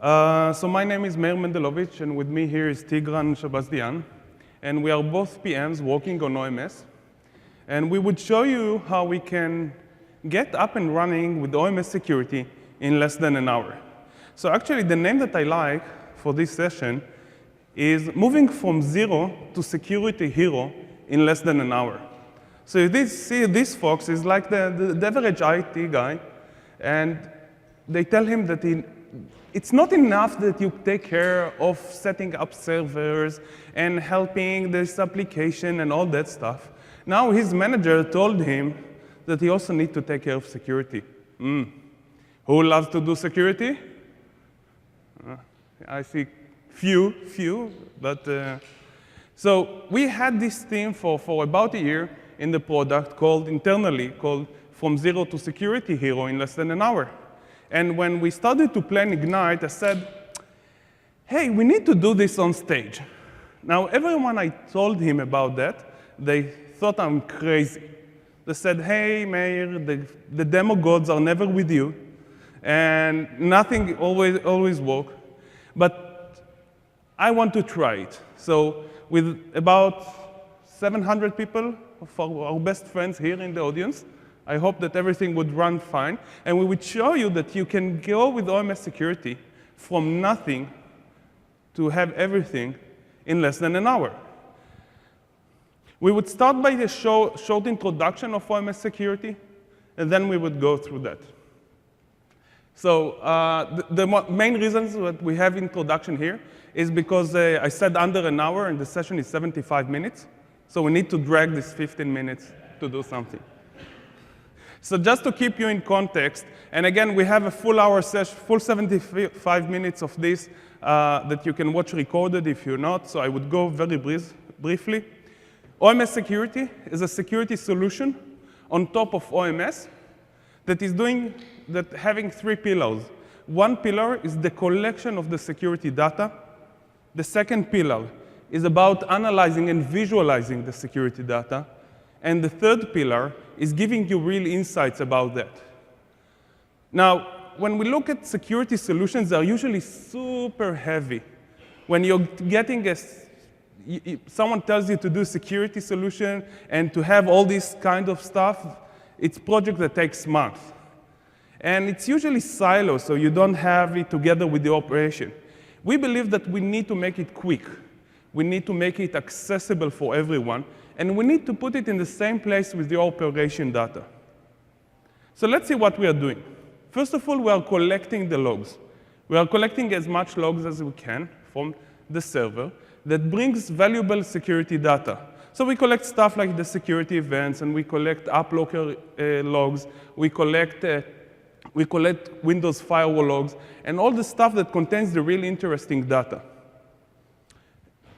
So my name is Meir Mendelovich, and with me here is Tigran Shabazdian. And we are both PMs working on OMS. And we would show you how we can get up and running with OMS security in less than an hour. So actually, the name that I like for this session is moving from zero to security hero in less than an hour. So this folks is like the average IT guy, and they tell him that it's not enough that you take care of setting up servers and helping this application and all that stuff. Now his manager told him that he also needs to take care of security. Who loves to do security? I see few, but so we had this team for about a year in the product internally called From Zero to Security Hero in less than an hour. And when we started to plan Ignite, I said, hey, we need to do this on stage. Now, everyone I told him about that, they thought I'm crazy. They said, hey, Meir, the demo gods are never with you, and nothing always works. But I want to try it. So with about 700 people, our best friends here in the audience, I hope that everything would run fine. And we would show you that you can go with OMS security from nothing to have everything in less than an hour. We would start by a short introduction of OMS security, and then we would go through that. So the main reasons that we have introduction here is because I said under an hour, and the session is 75 minutes. So we need to drag this 15 minutes to do something. So just to keep you in context, and again, we have a full hour session, full 75 minutes of this that you can watch recorded if you're not, so I would go very briefly. OMS security is a security solution on top of OMS that is having three pillars. One pillar is the collection of the security data. The second pillar is about analyzing and visualizing the security data. And the third pillar is giving you real insights about that. Now, when we look at security solutions, they're usually super heavy. When you're getting someone tells you to do a security solution and to have all this kind of stuff, it's a project that takes months. And it's usually silos, so you don't have it together with the operation. We believe that we need to make it quick. We need to make it accessible for everyone. And we need to put it in the same place with the operation data. So let's see what we are doing. First of all, we are collecting the logs. We are collecting as much logs as we can from the server that brings valuable security data. So we collect stuff like the security events, and we collect AppLocker logs. We collect Windows firewall logs, and all the stuff that contains the really interesting data.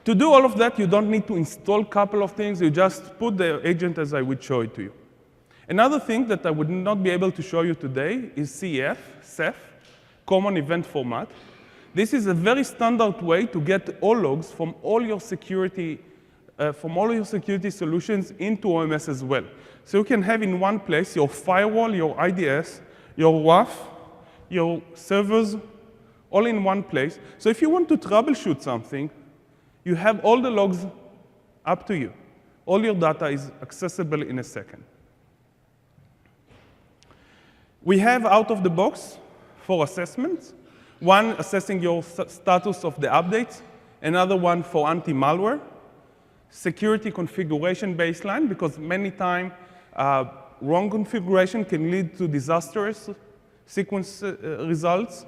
To do all of that, you don't need to install a couple of things. You just put the agent as I would show it to you. Another thing that I would not be able to show you today is Ceph, Common Event Format. This is a very standard way to get all logs from all your security solutions into OMS as well. So you can have in one place your firewall, your IDS, your WAF, your servers, all in one place. So if you want to troubleshoot something, you have all the logs up to you. All your data is accessible in a second. We have out of the box 4 assessments. One assessing your status of the updates, another one for anti-malware, security configuration baseline, because many times wrong configuration can lead to disastrous sequence results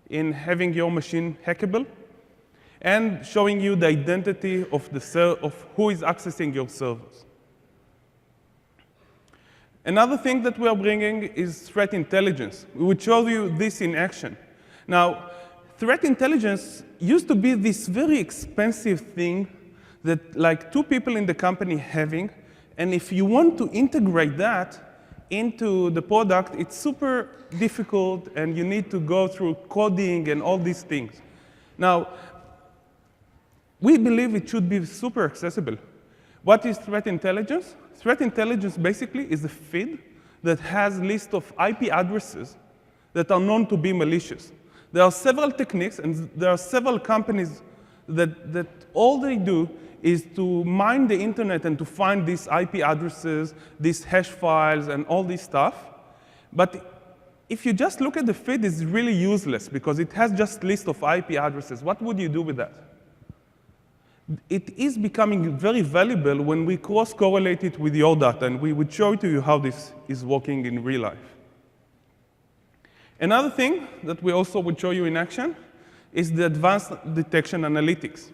in having your machine hackable, and showing you the identity of who is accessing your servers. Another thing that we are bringing is threat intelligence. We would show you this in action. Now, threat intelligence used to be this very expensive thing that like 2 people in the company having, and if you want to integrate that into the product, it's super difficult, and you need to go through coding and all these things. Now, we believe it should be super accessible. What is threat intelligence? Threat intelligence basically is a feed that has a list of IP addresses that are known to be malicious. There are several techniques, and there are several companies that all they do is to mine the internet and to find these IP addresses, these hash files, and all this stuff. But if you just look at the feed, it's really useless because it has just a list of IP addresses. What would you do with that? It is becoming very valuable when we cross-correlate it with your data, and we would show to you how this is working in real life. Another thing that we also would show you in action is the advanced detection analytics.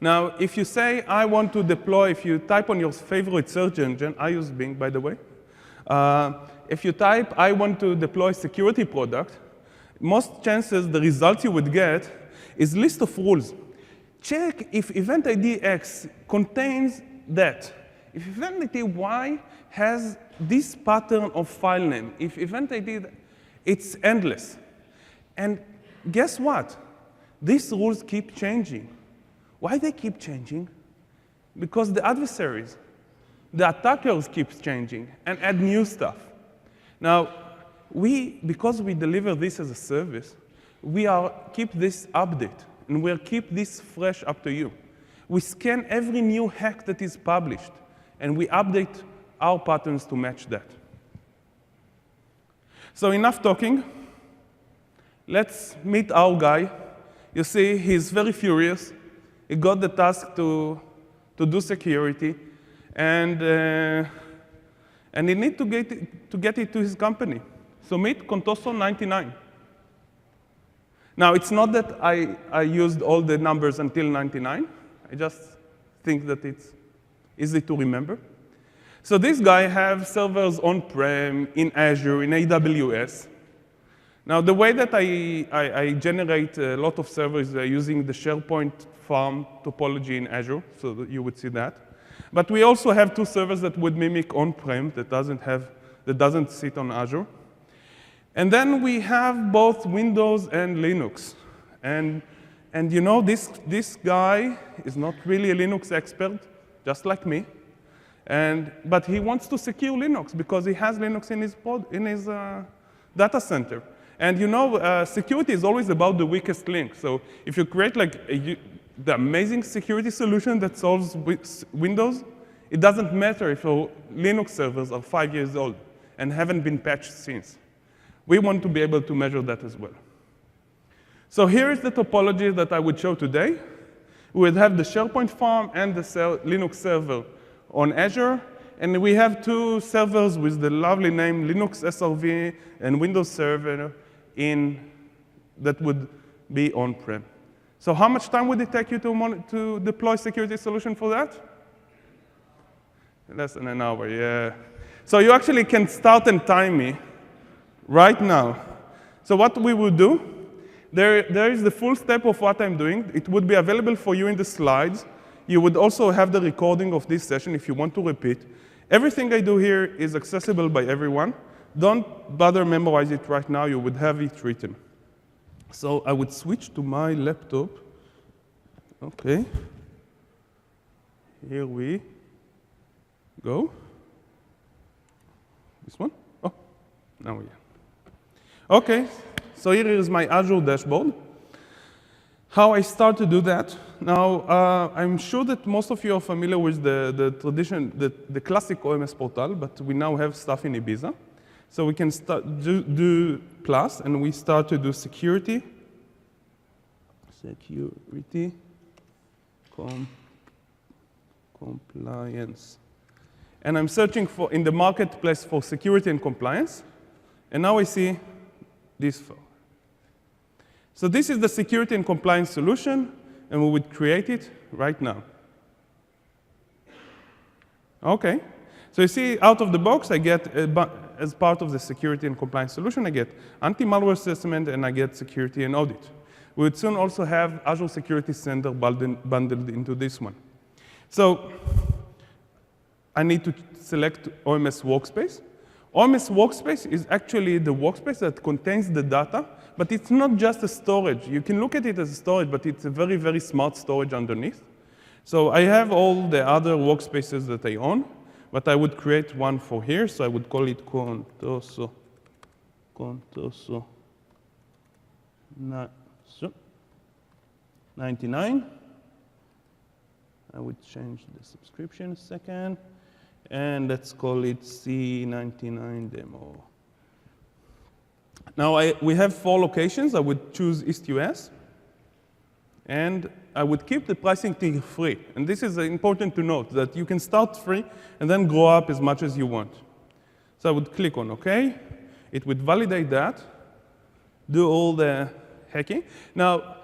Now, if you say, I want to deploy, if you type on your favorite search engine, I use Bing, by the way. If you type, I want to deploy security product, most chances the result you would get is list of rules. Check if event ID X contains that. If event ID Y has this pattern of file name, if event ID, it's endless. And guess what? These rules keep changing. Why they keep changing? Because the adversaries, the attackers keep changing and add new stuff. Now, because we deliver this as a service, we keep this update, and we'll keep this fresh up to you. We scan every new hack that is published, and we update our patterns to match that. So enough talking. Let's meet our guy. You see, he's very furious. He got the task to do security, and he needs to get it to his company. So meet Contoso99. Now, it's not that I used all the numbers until 99. I just think that it's easy to remember. So this guy has servers on-prem, in Azure, in AWS. Now, the way that I generate a lot of servers is using the SharePoint farm topology in Azure, so that you would see that. But we also have two servers that would mimic on-prem that doesn't sit on Azure. And then we have both Windows and Linux. And you know, this guy is not really a Linux expert, just like me. But he wants to secure Linux because he has Linux in his data center. And you know, security is always about the weakest link. So if you create like the amazing security solution that solves Windows, it doesn't matter if your Linux servers are 5 years old and haven't been patched since. We want to be able to measure that as well. So here is the topology that I would show today. We would have the SharePoint farm and the Linux server on Azure. And we have two servers with the lovely name Linux SRV and Windows Server that would be on-prem. So how much time would it take you to deploy security solution for that? Less than an hour, yeah. So you actually can start and time me right now. So what we will do, there is the full step of what I'm doing. It would be available for you in the slides. You would also have the recording of this session if you want to repeat. Everything I do here is accessible by everyone. Don't bother memorize it right now. You would have it written. So I would switch to my laptop. OK. Here we go. This one? Oh, now we are. OK. So here is my Azure dashboard. How I start to do that. Now, I'm sure that most of you are familiar with the classic OMS portal, but we now have stuff in Ibiza. So we can start do plus, and we start to do security. Security compliance. And I'm searching in the marketplace for security and compliance. And now I see this file. So this is the security and compliance solution, and we would create it right now. OK. So you see, out of the box, I get, as part of the security and compliance solution, I get anti-malware assessment, and I get security and audit. We would soon also have Azure Security Center bundled into this one. So I need to select OMS Workspace. OMS Workspace is actually the workspace that contains the data, but it's not just a storage. You can look at it as a storage, but it's a very, very smart storage underneath. So I have all the other workspaces that I own, but I would create one for here. So I would call it Contoso 99. I would change the subscription a second. And let's call it C99 demo. Now we have 4 locations. I would choose East US. And I would keep the pricing tier free. And this is important to note, that you can start free and then grow up as much as you want. So I would click on OK. It would validate that, do all the hacking. Now,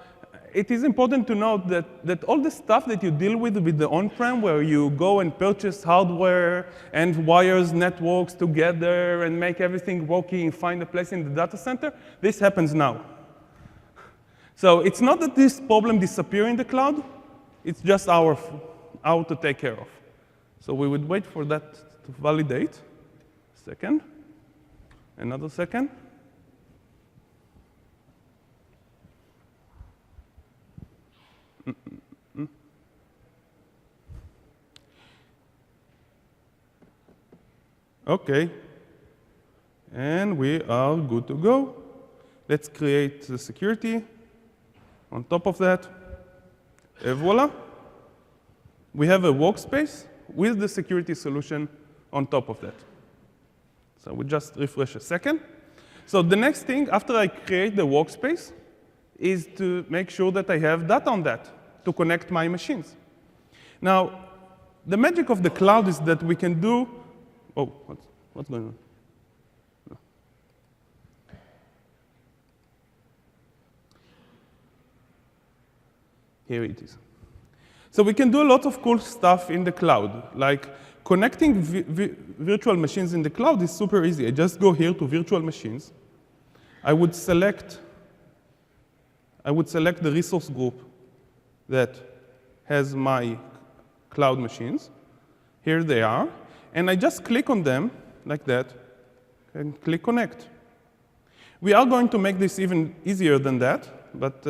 it is important to note that all the stuff that you deal with the on-prem, where you go and purchase hardware and wires networks together and make everything working and find a place in the data center, this happens now. So it's not that this problem disappears in the cloud. It's just our to take care of. So we would wait for that to validate. Second. Another second. OK. And we are good to go. Let's create the security. On top of that, et voila. We have a workspace with the security solution on top of that. So we just refresh a second. So the next thing, after I create the workspace, is to make sure that I have data on that to connect my machines. Now, the magic of the cloud is that we can do, oh, what's going on? No. Here it is. So we can do a lot of cool stuff in the cloud, like connecting virtual machines in the cloud is super easy. I just go here to virtual machines. I would select the resource group that has my cloud machines. Here they are. And I just click on them like that and click Connect. We are going to make this even easier than that. But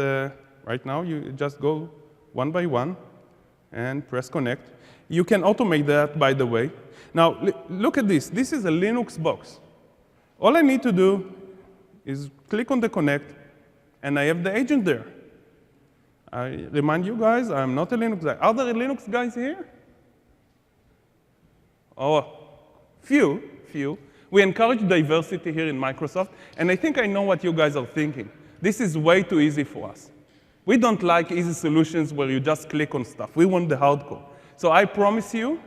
right now, you just go one by one and press Connect. You can automate that, by the way. Now, look at this. This is a Linux box. All I need to do is click on the Connect, and I have the agent there. I remind you guys, I'm not a Linux guy. Are there Linux guys here? Oh, few. We encourage diversity here in Microsoft, and I think I know what you guys are thinking. This is way too easy for us. We don't like easy solutions where you just click on stuff. We want the hardcore. So I promise you,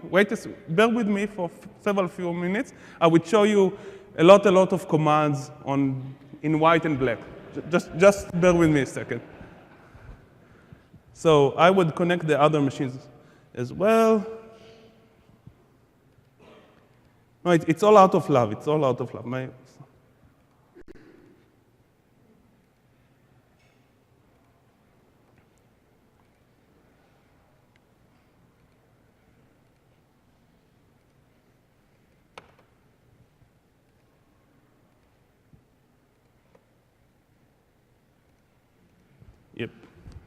bear with me for several few minutes. I will show you a lot of commands in white and black. Just bear with me a second. So I would connect the other machines as well. No, it's all out of love. It's all out of love. Yep.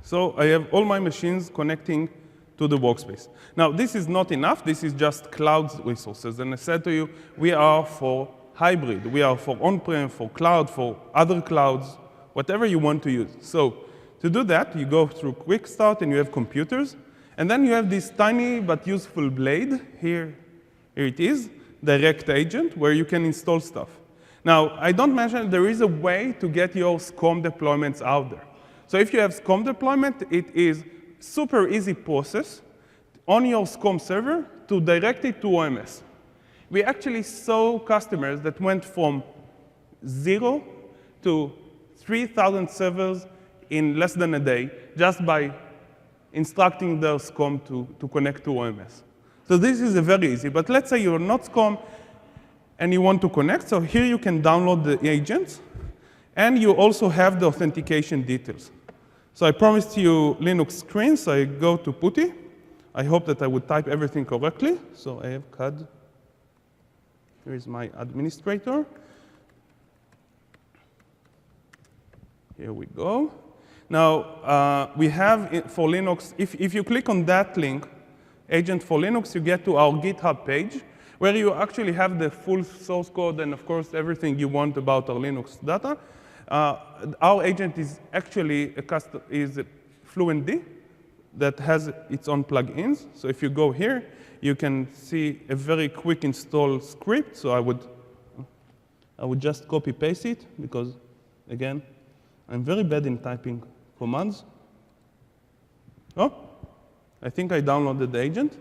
So I have all my machines connecting to the workspace. Now, this is not enough. This is just cloud resources. And I said to you, we are for hybrid. We are for on-prem, for cloud, for other clouds, whatever you want to use. So to do that, you go through Quick Start, and you have computers. And then you have this tiny but useful blade. Here it is, Direct Agent, where you can install stuff. Now, I don't mention there is a way to get your SCOM deployments out there. So if you have SCOM deployment, it is super easy process on your SCOM server to direct it to OMS. We actually saw customers that went from 0 to 3,000 servers in less than a day just by instructing their SCOM to connect to OMS. So this is very easy. But let's say you're not SCOM and you want to connect. So here you can download the agents. And you also have the authentication details. So I promised you Linux screen, so I go to PuTTY. I hope that I would type everything correctly. So I have CAD. Here is my administrator. Here we go. Now, we have for Linux, if you click on that link, Agent for Linux, you get to our GitHub page, where you actually have the full source code and, of course, everything you want about our Linux data. Our agent is actually is Fluentd that has its own plugins. So if you go here, you can see a very quick install script. So I would just copy paste it because, again, I'm very bad in typing commands. Oh, I think I downloaded the agent.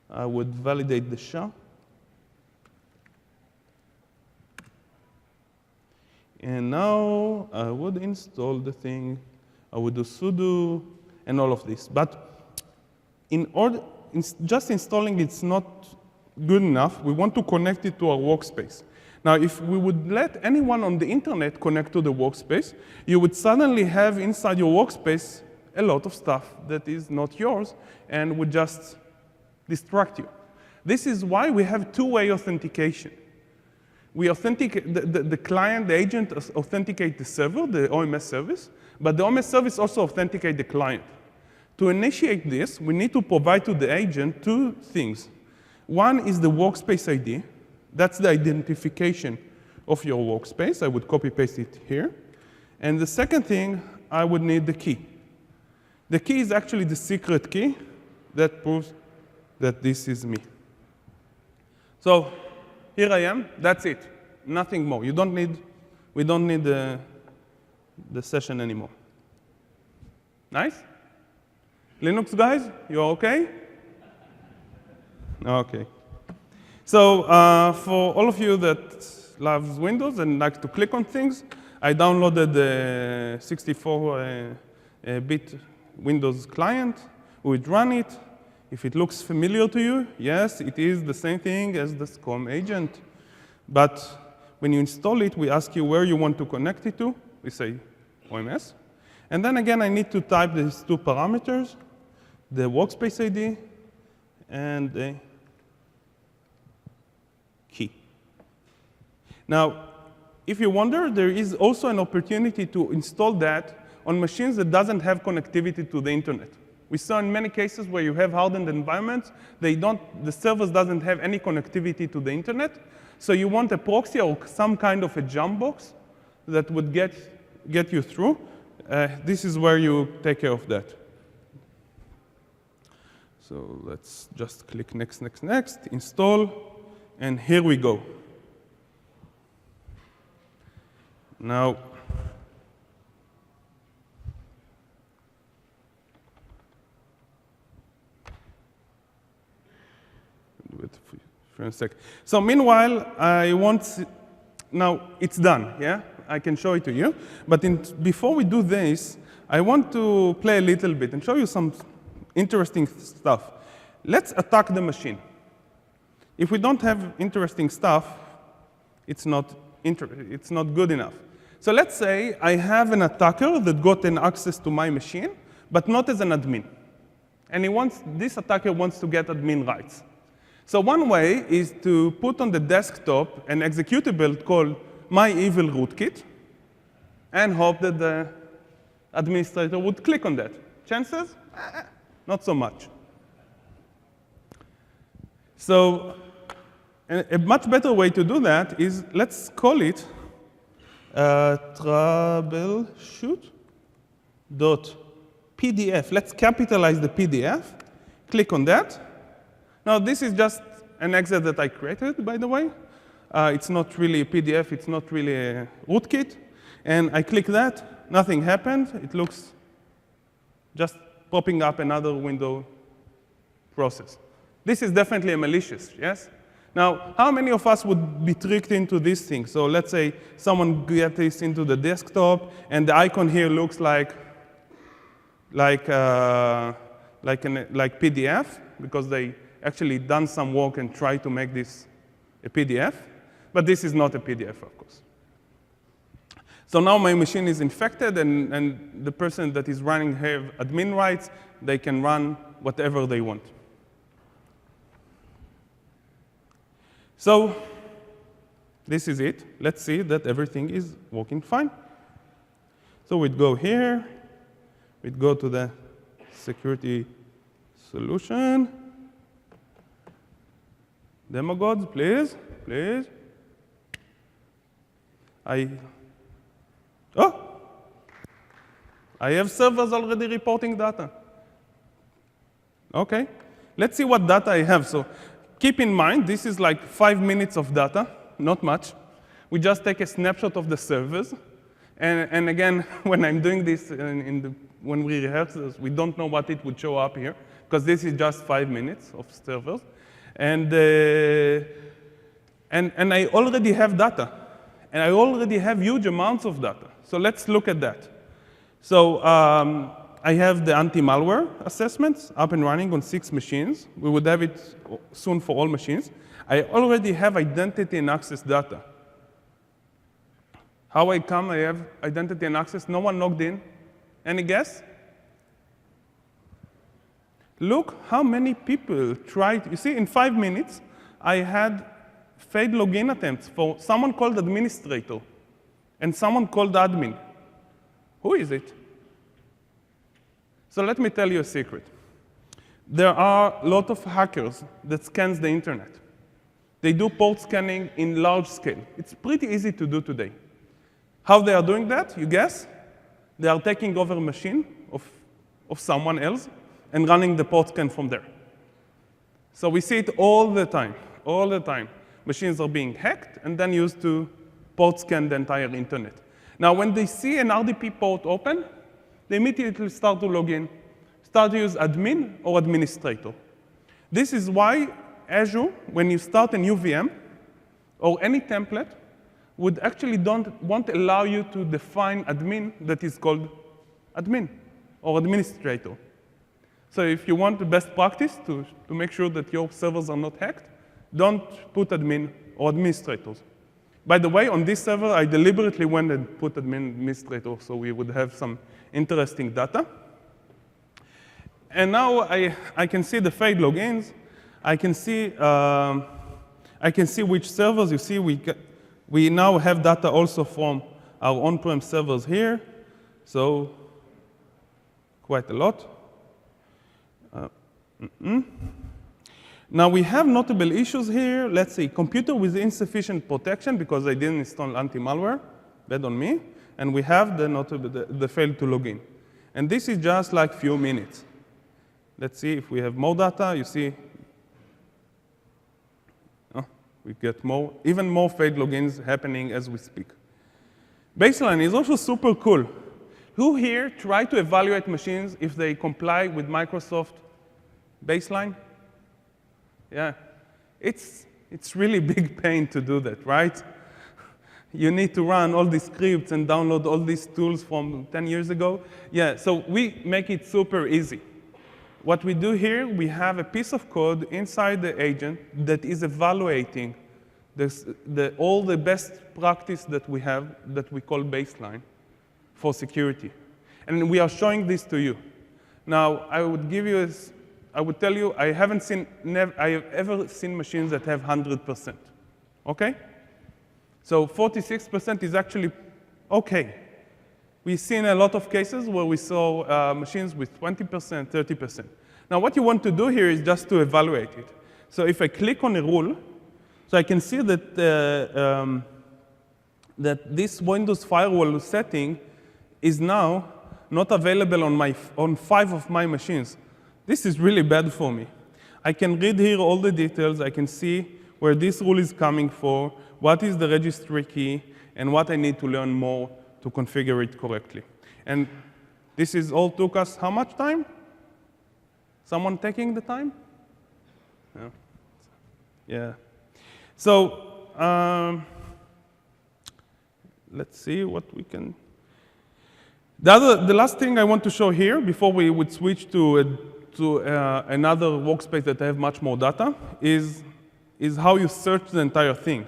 I would validate the SHA. And now I would install the thing. I would do sudo and all of this. But just installing it's not good enough. We want to connect it to our workspace. Now, if we would let anyone on the internet connect to the workspace, you would suddenly have inside your workspace a lot of stuff that is not yours and would just distract you. This is why we have two-way authentication. We authenticate, the client, the agent authenticate the server, the OMS service, but the OMS service also authenticate the client. To initiate this, we need to provide to the agent two things. One is the workspace ID. That's the identification of your workspace. I would copy paste it here. And the second thing, I would need the key. The key is actually the secret key that proves that this is me. So here I am. That's it. Nothing more. We don't need the session anymore. Nice? Linux guys, you okay? Okay. So for all of you that loves Windows and like to click on things, I downloaded the 64-bit Windows client. We would run it. If it looks familiar to you, yes, it is the same thing as the SCOM agent. But when you install it, we ask you where you want to connect it to. We say OMS. And then again, I need to type these two parameters, the workspace ID and the key. Now, if you wonder, there is also an opportunity to install that on machines that doesn't have connectivity to the internet. We saw in many cases where you have hardened environments, the servers doesn't have any connectivity to the internet. So you want a proxy or some kind of a jump box that would get you through. This is where you take care of that. So let's just click next, next, next, install, and here we go. Now, wait for a sec. So meanwhile, now it's done, yeah? I can show it to you. But before we do this, I want to play a little bit and show you some interesting stuff. Let's attack the machine. If we don't have interesting stuff, it's not good enough. So let's say I have an attacker that got an access to my machine, but not as an admin. And this attacker wants to get admin rights. So one way is to put on the desktop an executable called myEvilRootkit and hope that the administrator would click on that. Chances? Not so much. So a much better way to do that is let's call it troubleshoot.pdf. Let's capitalize the PDF. Click on that. Now, this is just an exe that I created, by the way. It's not really a PDF. It's not really a rootkit. And I click that. Nothing happened. It looks just popping up another window process. This is definitely a malicious, yes? Now, how many of us would be tricked into this thing? So let's say someone gets this into the desktop, and the icon here looks like PDF, because they actually done some work and tried to make this a PDF. But this is not a PDF, of course. So now my machine is infected, and the person that is running have admin rights. They can run whatever they want. So this is it. Let's see that everything is working fine. So we'd go here. We'd go to the security solution. Demo gods, please, please. Oh, I have servers already reporting data. OK, let's see what data I have. So keep in mind, this is like 5 minutes of data, not much. We just take a snapshot of the servers. And again, when I'm doing this, when we rehearse this, we don't know what it would show up here, because this is just 5 minutes of servers. And I already have data. And I already have huge amounts of data. So let's look at that. So I have the anti-malware assessments up and running on 6 machines. We would have it soon for all machines. I already have identity and access data. How I come, I have identity and access. No one logged in. Any guess? Look how many people tried. You see, in 5 minutes, I had failed login attempts for someone called administrator and someone called admin. Who is it? So let me tell you a secret. There are a lot of hackers that scans the internet. They do port scanning in large scale. It's pretty easy to do today. How they are doing that, you guess? They are taking over a machine of someone else and running the port scan from there. So we see it all the time, all the time. Machines are being hacked and then used to port scan the entire internet. Now, when they see an RDP port open, they immediately start to log in, start to use admin or administrator. This is why Azure, when you start a new VM or any template, would actually won't allow you to define admin that is called admin or administrator. So if you want the best practice to make sure that your servers are not hacked, don't put admin or administrators. By the way, on this server, I deliberately went and put admin administrator so we would have some interesting data. And now I can see the failed logins. I can see which servers. You see, we now have data also from our on-prem servers here, so quite a lot. Now we have notable issues here. Let's see, computer with insufficient protection because I didn't install anti-malware, bad on me. And we have the failed to log in. And this is just like few minutes. Let's see if we have more data. You see, we get even more failed logins happening as we speak. Baseline is also super cool. Who here tried to evaluate machines if they comply with Microsoft baseline? Yeah, it's really big pain to do that, right? You need to run all these scripts and download all these tools from 10 years ago. Yeah, so we make it super easy. What we do here, we have a piece of code inside the agent that is evaluating all the best practice that we have that we call baseline for security. And we are showing this to you. Now, I would tell you, I have ever seen machines that have 100%. OK? So 46% is actually OK. We've seen a lot of cases where we saw machines with 20%, 30%. Now, what you want to do here is just to evaluate it. So if I click on a rule, so I can see that, that this Windows firewall setting is now not available on 5 of my machines. This is really bad for me. I can read here all the details. I can see where this rule is coming from, what is the registry key, and what I need to learn more to configure it correctly. And this is all took us how much time? Someone taking the time? Yeah. So let's see what we can. The last thing I want to show here before we would switch to another workspace that have much more data is how you search the entire thing.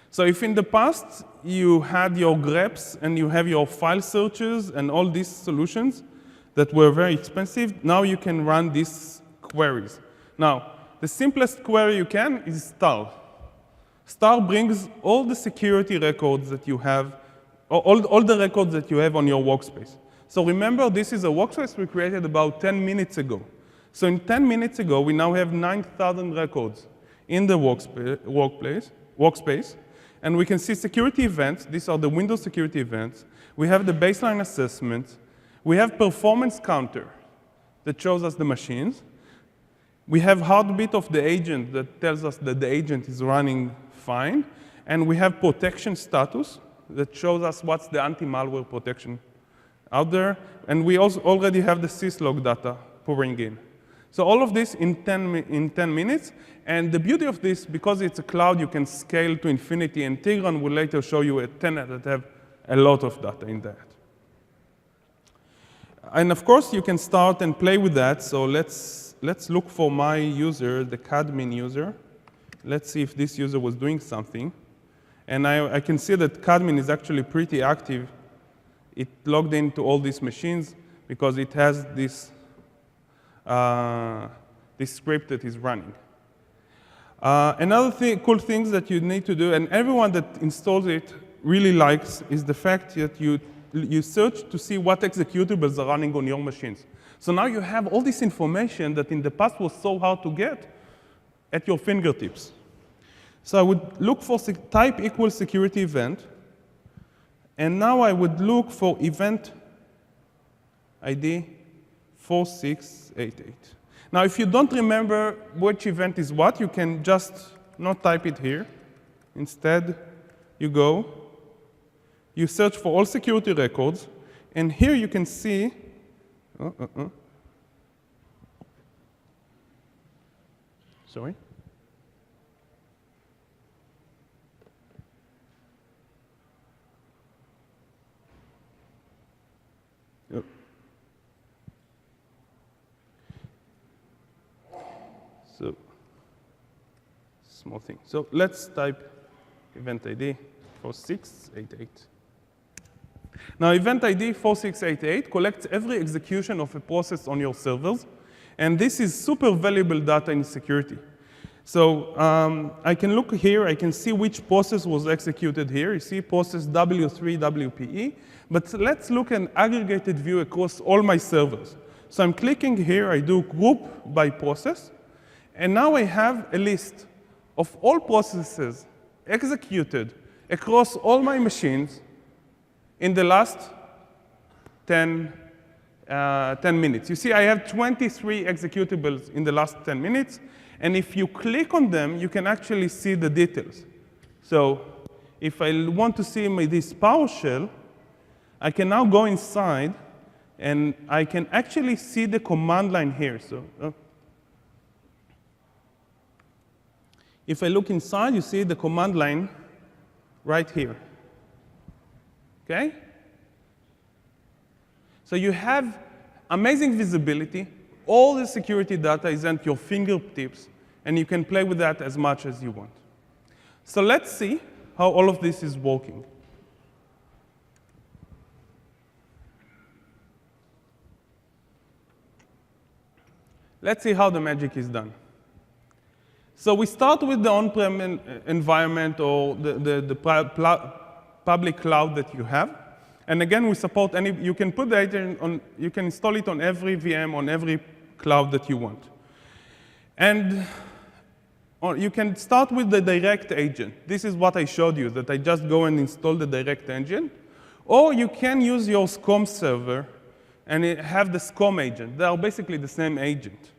So if in the past you had your greps and you have your file searches and all these solutions that were very expensive, now you can run these queries. Now, the simplest query you can is star. Star brings all the security records that you have, all the records that you have on your workspace. So remember, this is a workspace we created about 10 minutes ago. So in 10 minutes ago, we now have 9,000 records in the workspace. And we can see security events. These are the Windows security events. We have the baseline assessment. We have performance counter that shows us the machines. We have heartbeat of the agent that tells us that the agent is running fine. And we have protection status that shows us what's the anti-malware protection out there. And we also already have the syslog data pouring in. So all of this in 10 minutes. And the beauty of this, because it's a cloud, you can scale to infinity. And Tigran will later show you a tenant that have a lot of data in that. And of course, you can start and play with that. So let's look for my user, the Cadmin user. Let's see if this user was doing something. And I can see that Cadmin is actually pretty active. It logged into all these machines because it has this script that is running. Another cool thing that you need to do, and everyone that installs it really likes, is the fact that you search to see what executables are running on your machines. So now you have all this information that in the past was so hard to get at your fingertips. So I would look for type equals security event. And now I would look for event ID 4688. Now, if you don't remember which event is what, you can just not type it here. Instead, you go, you search for all security records, and here you can see, sorry. So, small thing. So let's type event ID 4688. Now, event ID 4688 collects every execution of a process on your servers, and this is super valuable data in security. So I can look here, I can see which process was executed here. You see process W3 WPE, but let's look at an aggregated view across all my servers. So I'm clicking here, I do group by process, and now I have a list of all processes executed across all my machines in the last 10 minutes. You see, I have 23 executables in the last 10 minutes. And if you click on them, you can actually see the details. So if I want to see this PowerShell, I can now go inside, and I can actually see the command line here. So if I look inside, you see the command line right here. Okay? So you have amazing visibility. All the security data is at your fingertips, and you can play with that as much as you want. So let's see how all of this is working. Let's see how the magic is done. So we start with the on-prem environment or the public cloud that you have. And again, we support any, you can put the agent on, you can install it on every VM, on every cloud that you want. And you can start with the direct agent. This is what I showed you, that I just go and install the direct agent. Or you can use your SCOM server and have the SCOM agent. They are basically the same agent.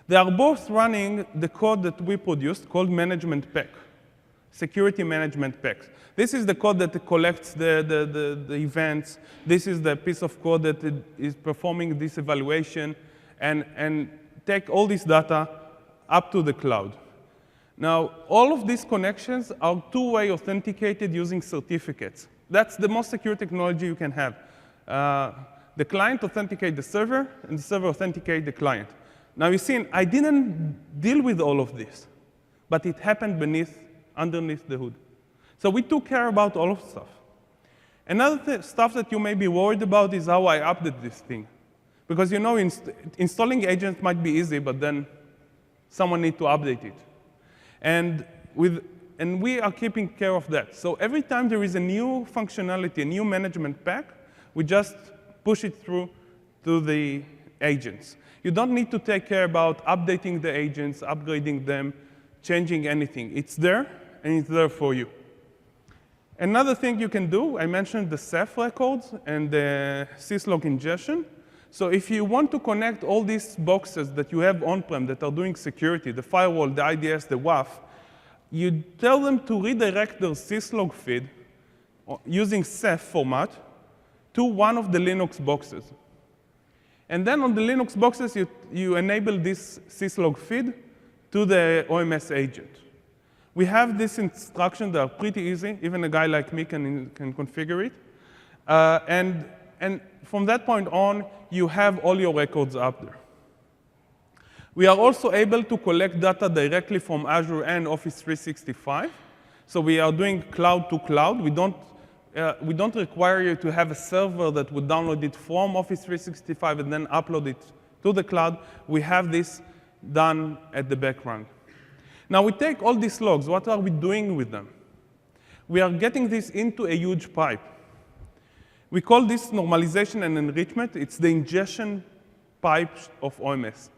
They are both running the code that we produced called management pack, security management pack. This is the code that collects the events. This is the piece of code that is performing this evaluation and take all this data up to the cloud. Now, all of these connections are two-way authenticated using certificates. That's the most secure technology you can have. The client authenticates the server, and the server authenticates the client. Now, you see, I didn't deal with all of this, but it happened underneath the hood. So we took care about all of the stuff. Another stuff that you may be worried about is how I update this thing. Because you know, installing agents might be easy, but then someone needs to update it. And we are keeping care of that. So every time there is a new functionality, a new management pack, we just push it through to the agents. You don't need to take care about updating the agents, upgrading them, changing anything. It's there, and it's there for you. Another thing you can do, I mentioned the Ceph records and the syslog ingestion. So if you want to connect all these boxes that you have on-prem that are doing security, the firewall, the IDS, the WAF, you tell them to redirect their syslog feed using Ceph format to one of the Linux boxes. And then on the Linux boxes, you enable this syslog feed to the OMS agent. We have these instructions that are pretty easy. Even a guy like me can configure it. And from that point on, you have all your records up there. We are also able to collect data directly from Azure and Office 365. So we are doing cloud to cloud. We don't require you to have a server that would download it from Office 365 and then upload it to the cloud. We have this done at the background. Now we take all these logs. What are we doing with them? We are getting this into a huge pipe. We call this normalization and enrichment. It's the ingestion pipe of OMS.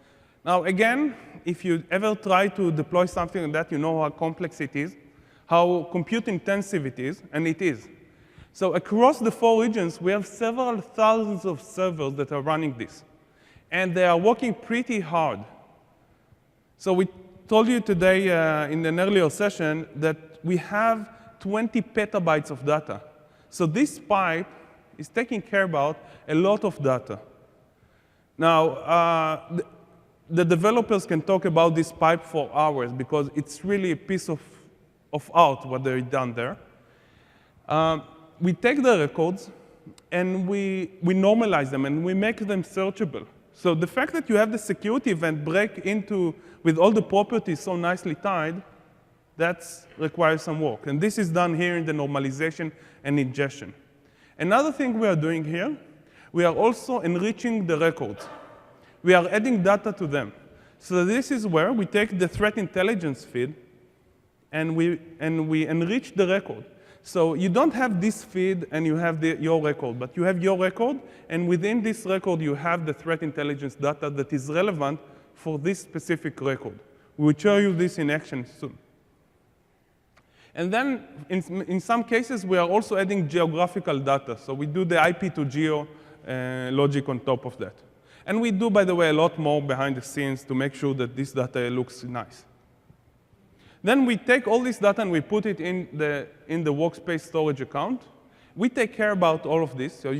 Now again, if you ever try to deploy something like that, you know how complex it is, how compute intensive it is, and it is. So across the 4 regions, we have several thousands of servers that are running this. And they are working pretty hard. So we told you today in an earlier session that we have 20 petabytes of data. So this pipe is taking care about a lot of data. Now, the developers can talk about this pipe for hours because it's really a piece of art what they've done there. We take the records and we normalize them and we make them searchable. So the fact that you have the security event break into with all the properties so nicely tied, that requires some work. And this is done here in the normalization and ingestion. Another thing we are doing here, we are also enriching the records. We are adding data to them. So this is where we take the threat intelligence feed and we enrich the record. So you don't have this feed and you have your record, but you have your record, and within this record you have the threat intelligence data that is relevant for this specific record. We will show you this in action soon. And then in some cases we are also adding geographical data. So we do the IP to geo logic on top of that. And we do, by the way, a lot more behind the scenes to make sure that this data looks nice. Then we take all this data and we put it in the workspace storage account. We take care about all of this. So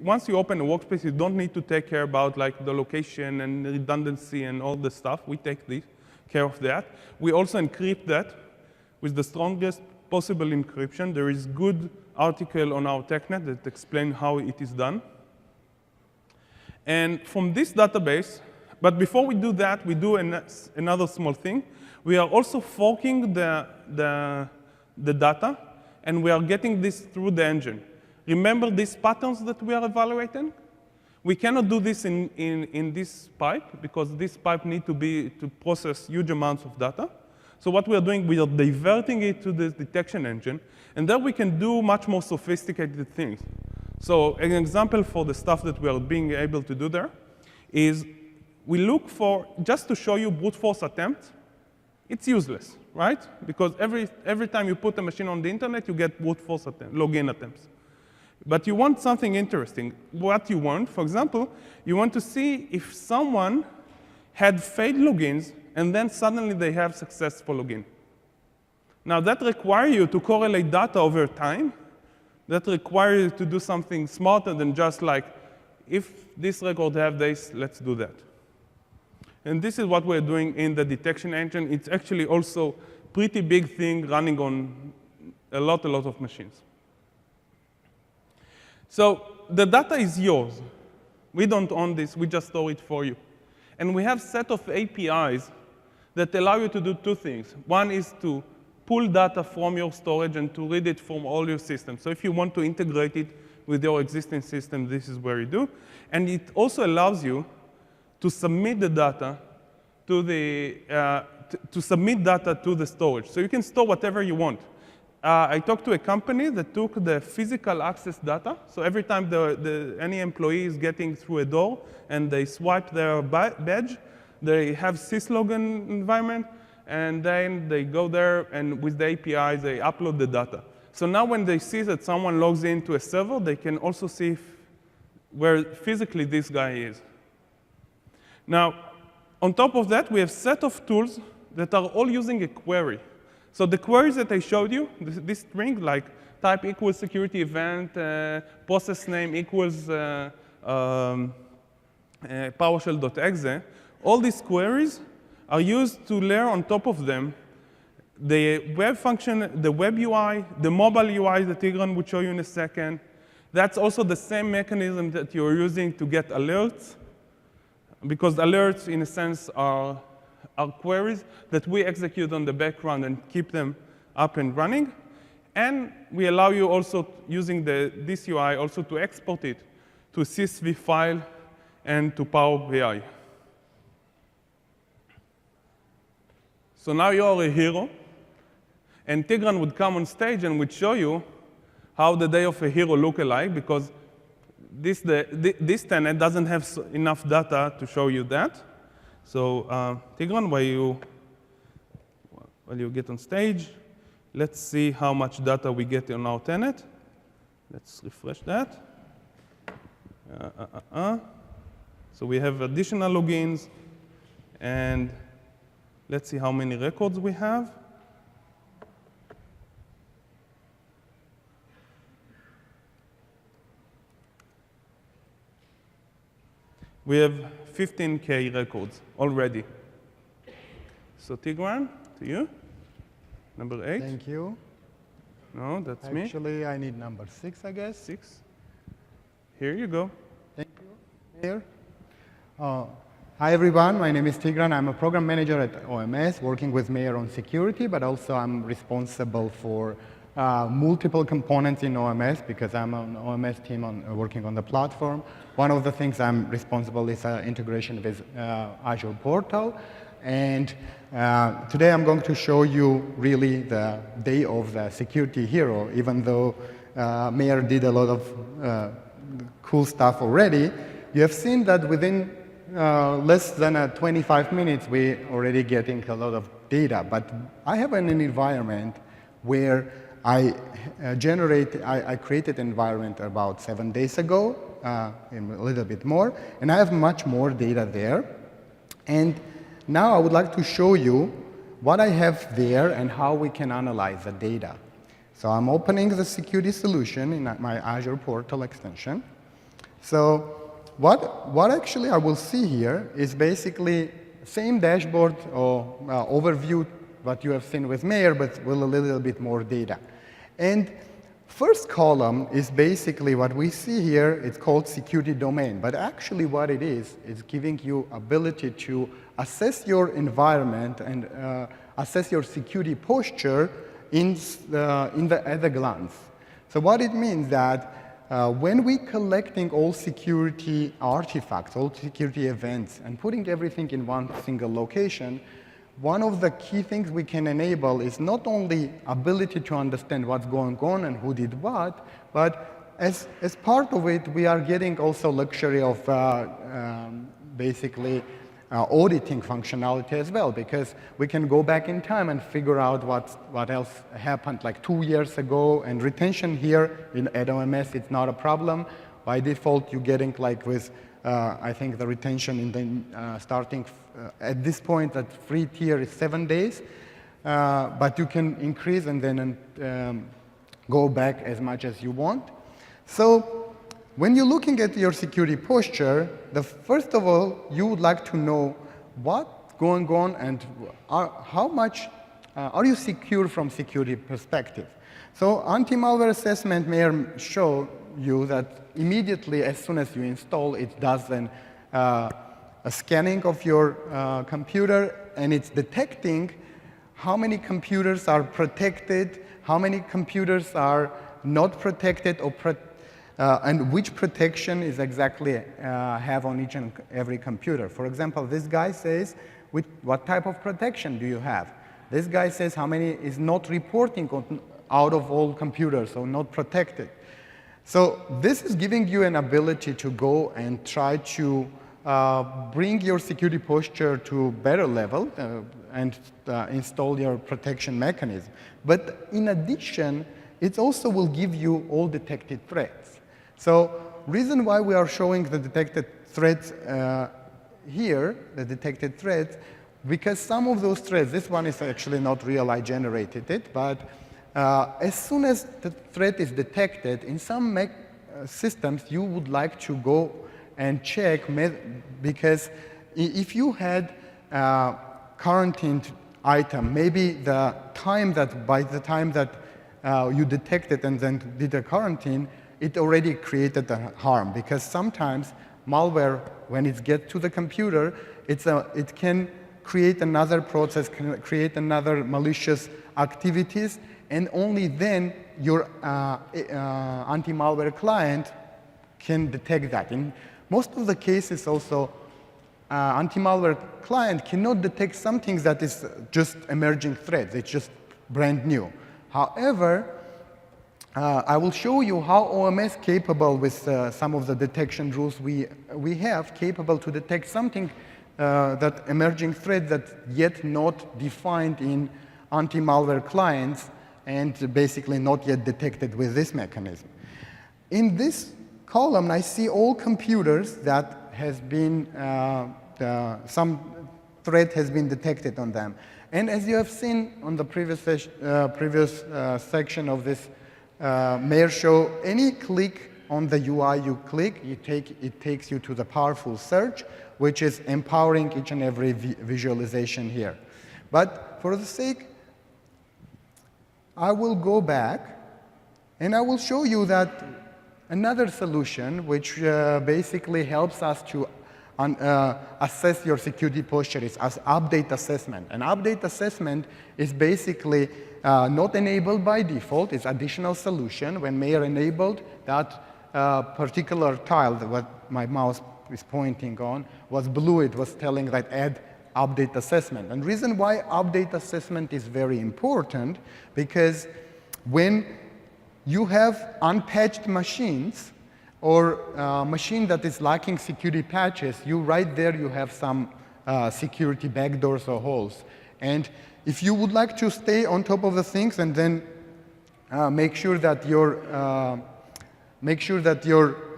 once you open a workspace, you don't need to take care about like the location and redundancy and all the stuff. We take care of that. We also encrypt that with the strongest possible encryption. There is good article on our TechNet that explains how it is done. And from this database, but before we do that, we do another small thing. We are also forking the data, and we are getting this through the engine. Remember these patterns that we are evaluating? We cannot do this in this pipe, because this pipe needs to process huge amounts of data. So what we are doing, we are diverting it to the detection engine, and there we can do much more sophisticated things. So an example for the stuff that we are being able to do there is we look for, just to show you brute force attempts, it's useless, right? Because every time you put a machine on the internet, you get brute force login attempts. But you want something interesting. What you want, for example, you want to see if someone had failed logins and then suddenly they have successful login. Now that requires you to correlate data over time. That requires you to do something smarter than just like, if this record have this, let's do that. And this is what we're doing in the detection engine. It's actually also a pretty big thing running on a lot of machines. So the data is yours. We don't own this. We just store it for you. And we have a set of APIs that allow you to do 2 things. One is to pull data from your storage and to read it from all your systems. So if you want to integrate it with your existing system, this is where you do. And it also allows you to submit the data to the storage. So you can store whatever you want. I talked to a company that took the physical access data. So every time any employee is getting through a door and they swipe their badge, they have syslog environment, and then they go there and with the API they upload the data. So now when they see that someone logs into a server, they can also see where physically this guy is. Now, on top of that, we have a set of tools that are all using a query. So the queries that I showed you, this string, like type equals security event, process name equals PowerShell.exe, all these queries are used to layer on top of them the web function, the web UI, the mobile UI that Tigran would show you in a second. That's also the same mechanism that you're using to get alerts, because alerts, in a sense, are queries that we execute on the background and keep them up and running. And we allow you also, using this UI, also to export it to CSV file and to Power BI. So now you're a hero. And Tigran would come on stage and would show you how the day of a hero look alike, because this tenant doesn't have enough data to show you that. So Tigran, while you get on stage, let's see how much data we get on our tenant. Let's refresh that. So we have additional logins, and let's see how many records we have. We have 15K records already. So Tigran, to you. Number 8. Thank you. No, that's me. Actually, I need number 6, I guess. 6. Here you go. Thank you, Mayor. Hi, everyone. My name is Tigran. I'm a program manager at OMS, working with Mayor on security, but also I'm responsible for multiple components in OMS because I'm on OMS team working on the platform. One of the things I'm responsible is integration with Azure portal. And today I'm going to show you really the day of the security hero, even though Mayor did a lot of cool stuff already. You have seen that within less than 25 minutes, we're already getting a lot of data. But I have an environment where I created an environment about 7 days ago, and a little bit more, and I have much more data there. And now I would like to show you what I have there and how we can analyze the data. So I'm opening the security solution in my Azure portal extension. So what actually I will see here is basically same dashboard or overview what you have seen with Mayor, but with a little bit more data. And first column is basically what we see here. It's called security domain. But actually what it is giving you ability to assess your environment and assess your security posture at a glance. So what it means that when we collecting all security artifacts, all security events, and putting everything in one single location, one of the key things we can enable is not only ability to understand what's going on and who did what, but as part of it, we are getting also luxury of basically auditing functionality as well, because we can go back in time and figure out what else happened like 2 years ago. And retention here at OMS, it's not a problem. By default, you're getting like with I think the retention in the starting at this point, that free tier is 7 days, but you can increase and then go back as much as you want. So when you're looking at your security posture, first of all, you would like to know what's going on and how much are you secure from security perspective. So anti-malware assessment may show you that immediately as soon as you install, it does then a scanning of your computer, and it's detecting how many computers are protected, how many computers are not protected, or and which protection is exactly have on each and every computer. For example, this guy says, what type of protection do you have? This guy says how many is not reporting out of all computers, so not protected. So this is giving you an ability to go and try to bring your security posture to a better level and install your protection mechanism. But in addition, it also will give you all detected threats. So reason why we are showing the detected threats here, the detected threats, because some of those threads, this one is actually not real, I generated it, but as soon as the threat is detected, in some systems you would like to go and check, because if you had a quarantined item, maybe the time that, by the time that you detect it and then did a quarantine, it already created the harm, because sometimes malware, when it gets to the computer, it can create another process, can create another malicious activities, and only then your anti-malware client can detect that. In most of the cases also, anti-malware client cannot detect something that is just emerging threats, it's just brand new. However, I will show you how OMS capable with some of the detection rules we have, capable to detect something that emerging threat that yet not defined in anti-malware clients and basically not yet detected with this mechanism. In this column, I see all computers that has been, some threat has been detected on them. And as you have seen on the previous section of this Mayor show, any click on the UI you click, it takes you to the powerful search, which is empowering each and every visualization here. But for the sake, I will go back and I will show you that another solution which basically helps us to assess your security posture is as update assessment. An update assessment is basically not enabled by default. It's additional solution. When Mayor enabled, that particular tile, what my mouse is pointing on, was blue. It was telling that add update assessment. And the reason why update assessment is very important, because when you have unpatched machines or a machine that is lacking security patches, right there you have some security backdoors or holes. And if you would like to stay on top of the things and then make sure that your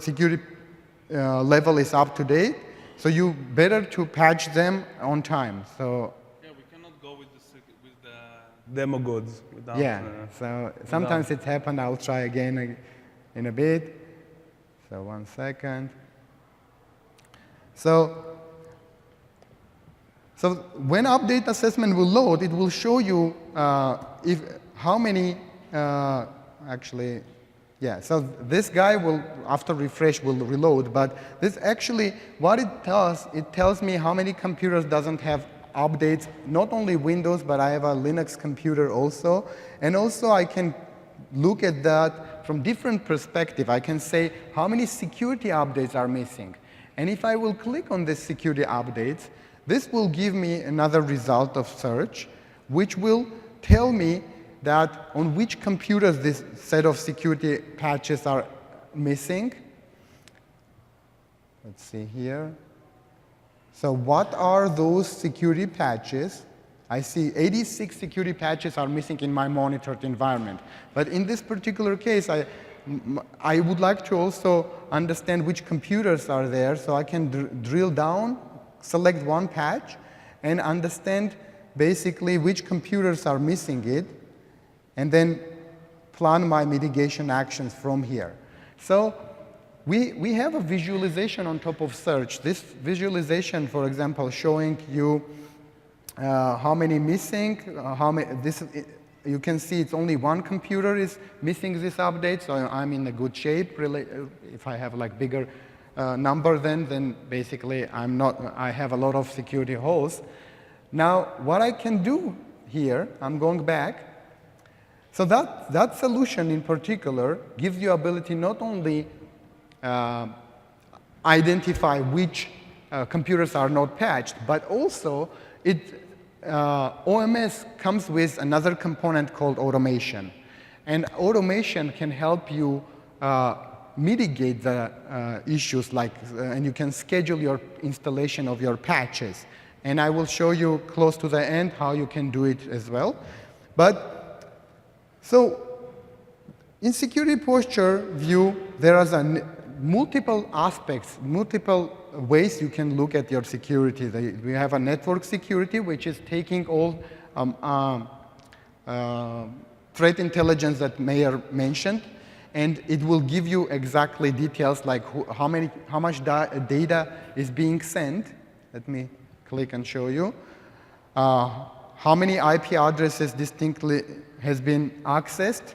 security level is up to date, so you better to patch them on time. So yeah, we cannot go with the demo goods without. Yeah. So sometimes it happens. I'll try again in a bit. So 1 second. So when update assessment will load, it will show you how many actually. Yeah, so this guy will, after refresh, will reload, but this actually, what it tells me how many computers doesn't have updates, not only Windows, but I have a Linux computer also, and also I can look at that from different perspective. I can say how many security updates are missing, and if I will click on this security updates, this will give me another result of search, which will tell me that on which computers this set of security patches are missing. Let's see here. So what are those security patches? I see 86 security patches are missing in my monitored environment. But in this particular case, I would like to also understand which computers are there, so I can drill down, select one patch, and understand basically which computers are missing it, and then plan my mitigation actions from here. So we have a visualization on top of search. This visualization, for example, showing you how many missing, you can see it's only one computer is missing this update, so I'm in a good shape. Really, if I have like bigger number then basically I have a lot of security holes. Now, what I can do here, I'm going back. So that solution in particular gives you ability not only identify which computers are not patched, but also OMS comes with another component called automation. And automation can help you mitigate the issues, and you can schedule your installation of your patches. And I will show you close to the end how you can do it as well. So In security posture view, there are multiple aspects, multiple ways you can look at your security. We have a network security, which is taking all threat intelligence that Meir mentioned, and it will give you exactly details like how much data is being sent. Let me click and show you. How many IP addresses distinctly has been accessed.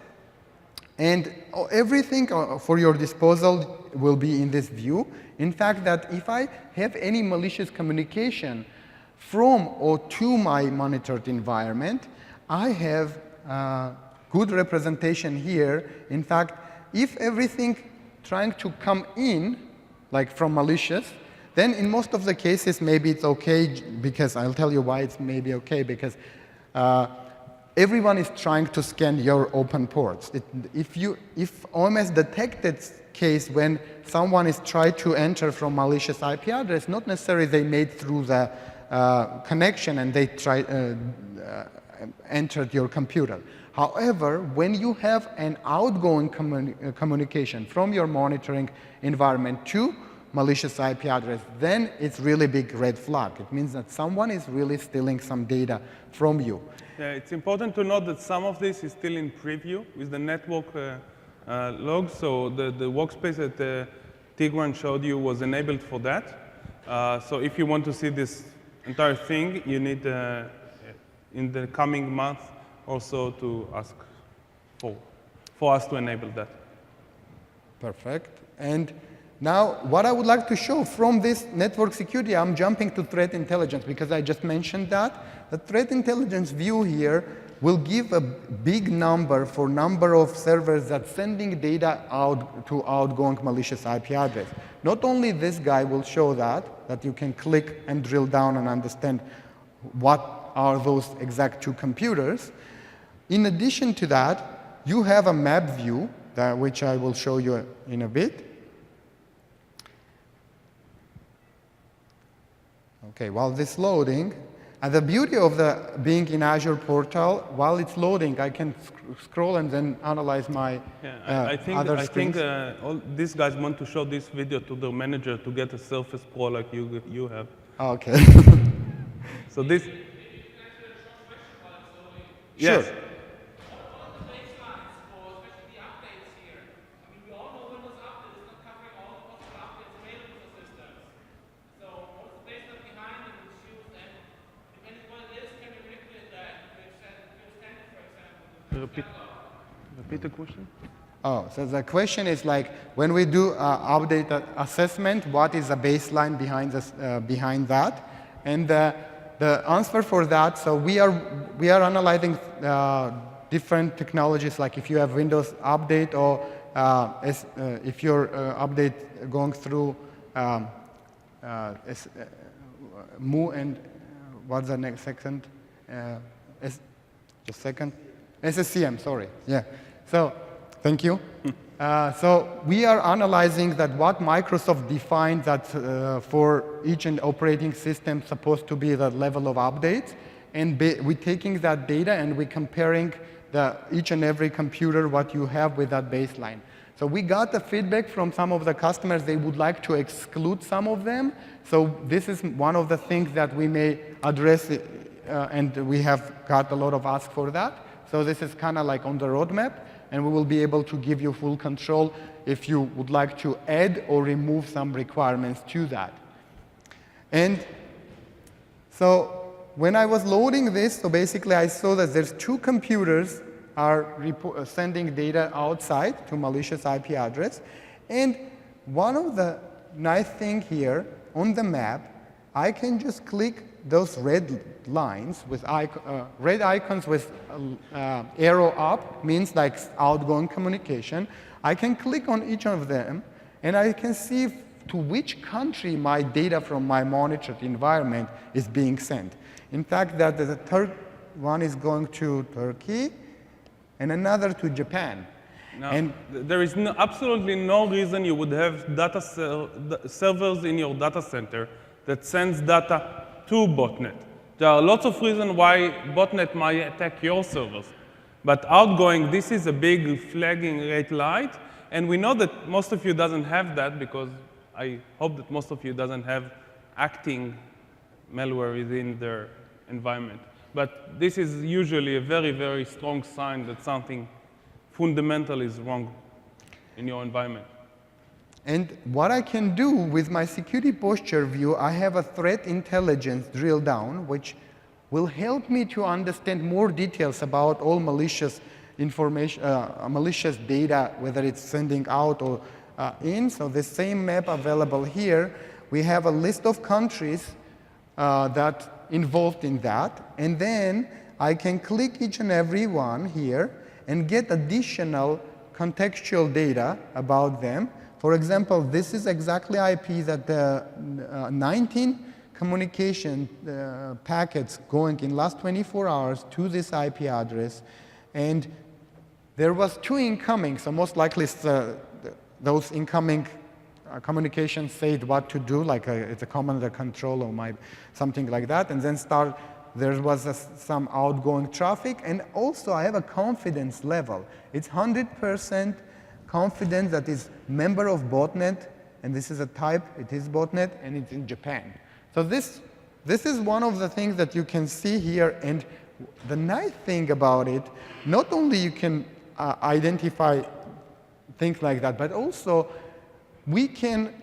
And everything for your disposal will be in this view. In fact, that if I have any malicious communication from or to my monitored environment, I have good representation here. In fact, if everything trying to come in, like from malicious, then in most of the cases, maybe it's okay, because I'll tell you why it's maybe okay, because everyone is trying to scan your open ports. If OMS detected case when someone is trying to enter from malicious IP address, not necessarily they made through the connection and they entered your computer. However, when you have an outgoing communication from your monitoring environment to malicious IP address, then it's really big red flag. It means that someone is really stealing some data from you. Yeah, it's important to note that some of this is still in preview with the network logs. So the workspace that Tigran showed you was enabled for that. So if you want to see this entire thing, you need in the coming month also to ask for us to enable that. Perfect. And now, what I would like to show from this network security, I'm jumping to threat intelligence because I just mentioned that. The threat intelligence view here will give a big number for number of servers that's sending data out to outgoing malicious IP address. Not only this guy will show that you can click and drill down and understand what are those exact two computers. In addition to that, you have a map view, which I will show you in a bit. Okay, while this loading, and the beauty of being in Azure portal, while it's loading, I can scroll and then analyze my I think all these guys want to show this video to the manager to get a Surface Pro like you have. Okay. So this. Sure. Yes. Repeat the question. Oh, so the question is like, when we do update assessment, what is the baseline behind that? And the answer for that, so we are analyzing different technologies, like if you have Windows update or if your update going through Mu and what's the next second? Just a second. SSCM, sorry. Yeah. So, thank you. So we are analyzing that what Microsoft defined that for each and operating system supposed to be the level of updates, and we're taking that data and we're comparing each and every computer what you have with that baseline. So we got the feedback from some of the customers they would like to exclude some of them. So this is one of the things that we may address, and we have got a lot of ask for that. So this is kind of like on the roadmap, and we will be able to give you full control if you would like to add or remove some requirements to that. And so when I was loading this, so basically I saw that there's two computers are sending data outside to malicious IP address. And one of the nice thing here on the map, I can just click those red lines with red icons with arrow up, means like outgoing communication. I can click on each of them, and I can see to which country my data from my monitored environment is being sent. In fact, that the third one is going to Turkey, and another to Japan. Now, and there is absolutely no reason you would have servers in your data center that sends data to botnet. There are lots of reasons why botnet might attack your servers. But outgoing, this is a big flagging red light. And we know that most of you doesn't have that because I hope that most of you doesn't have acting malware within their environment. But this is usually a very, very strong sign that something fundamental is wrong in your environment. And what I can do with my security posture view, I have a threat intelligence drill down, which will help me to understand more details about all malicious information, malicious data, whether it's sending out or in. So the same map available here, we have a list of countries that involved in that, and then I can click each and every one here and get additional contextual data about them. For example, this is exactly IP that the 19 communication packets going in last 24 hours to this IP address, and there was 2 incoming, so most likely those incoming communications said what to do, like it's a command and control or something like that, and then there was some outgoing traffic, and also I have a confidence level. It's 100% confidence that is member of botnet, and this is a type, it is botnet, and it's in Japan. So this is one of the things that you can see here, and the nice thing about it, not only you can identify things like that, but also we can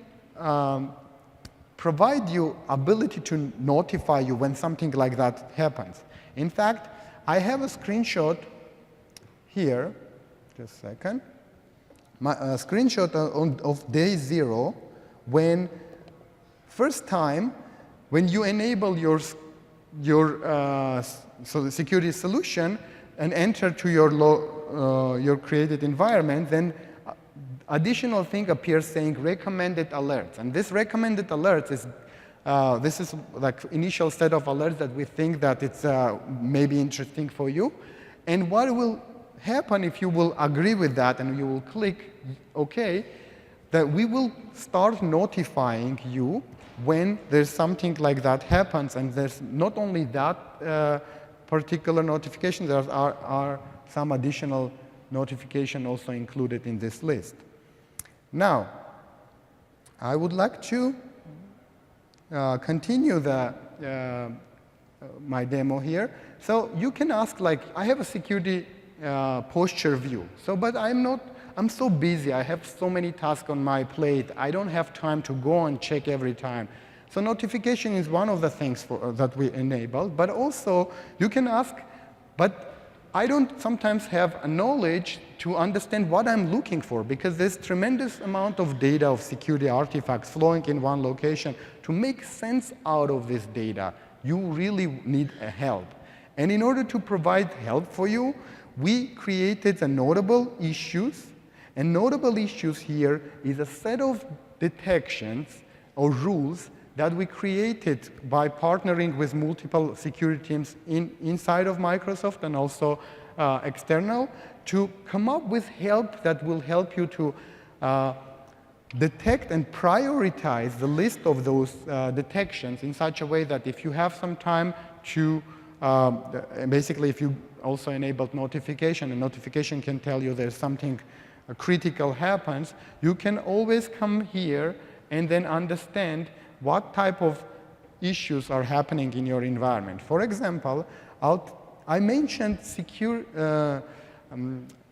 provide you ability to notify you when something like that happens. In fact, I have a screenshot here, just a second, a screenshot of day 0 when first time when you enable your the security solution and enter to your created environment, then additional thing appears saying recommended alerts. And this recommended alerts is, this is like initial set of alerts that we think that it's maybe interesting for you. And what will happen if you will agree with that and you will click OK, that we will start notifying you when there's something like that happens. And there's not only that particular notification, there are some additional notification also included in this list. Now, I would like to continue my demo here. So you can ask, like, I have a security posture view. So, but I'm so busy. I have so many tasks on my plate. I don't have time to go and check every time. So notification is one of the things that we enable. But also, you can ask, but I don't sometimes have a knowledge to understand what I'm looking for, because there's tremendous amount of data of security artifacts flowing in one location. To make sense out of this data, you really need help. And in order to provide help for you, we created the notable issues. And notable issues here is a set of detections or rules that we created by partnering with multiple security teams inside of Microsoft and also external to come up with help that will help you to detect and prioritize the list of those detections in such a way that if you have some time to, basically if you also enabled notification, and notification can tell you there's something critical happens, you can always come here and then understand what type of issues are happening in your environment. For example, I mentioned secure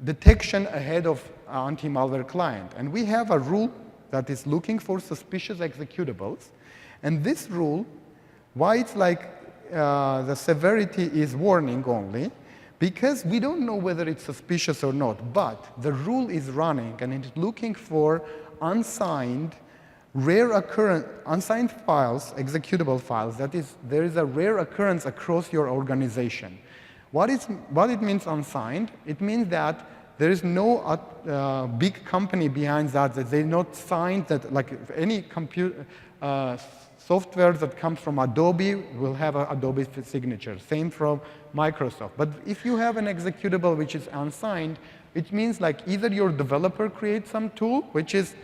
detection ahead of anti-malware client. And we have a rule that is looking for suspicious executables. And this rule, why it's like the severity is warning only, because we don't know whether it's suspicious or not. But the rule is running, and it's looking for unsigned, rare occurrence, unsigned files, executable files. That is, there is a rare occurrence across your organization. What it means unsigned? It means that there is no big company behind that they're not signed, that like any computer software that comes from Adobe will have an Adobe signature. Same from Microsoft. But if you have an executable which is unsigned, it means like either your developer creates some tool, which is,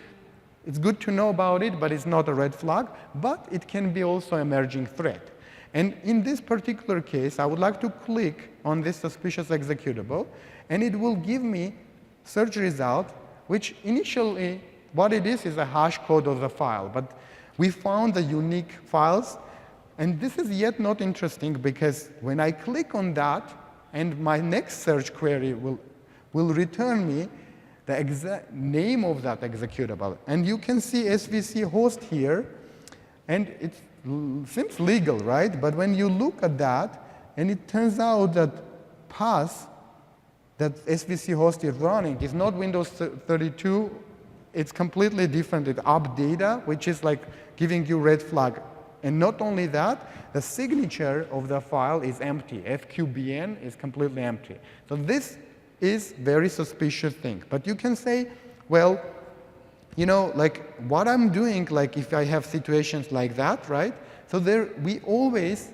it's good to know about it, but it's not a red flag, but it can be also emerging threat. And in this particular case, I would like to click on this suspicious executable, and it will give me search result, which initially, what it is a hash code of the file. But we found the unique files, and this is yet not interesting because when I click on that, and my next search query will return me the exact name of that executable. And you can see SVC host here, and it seems legal, right? But when you look at that, and it turns out that path that SVC host is running is not Windows 32. It's completely different. It's up data, which is like giving you red flag. And not only that, the signature of the file is empty. FQBN is completely empty. So this is very suspicious thing. But you can say, well, you know, like what I'm doing, like if I have situations like that, right? So there, we always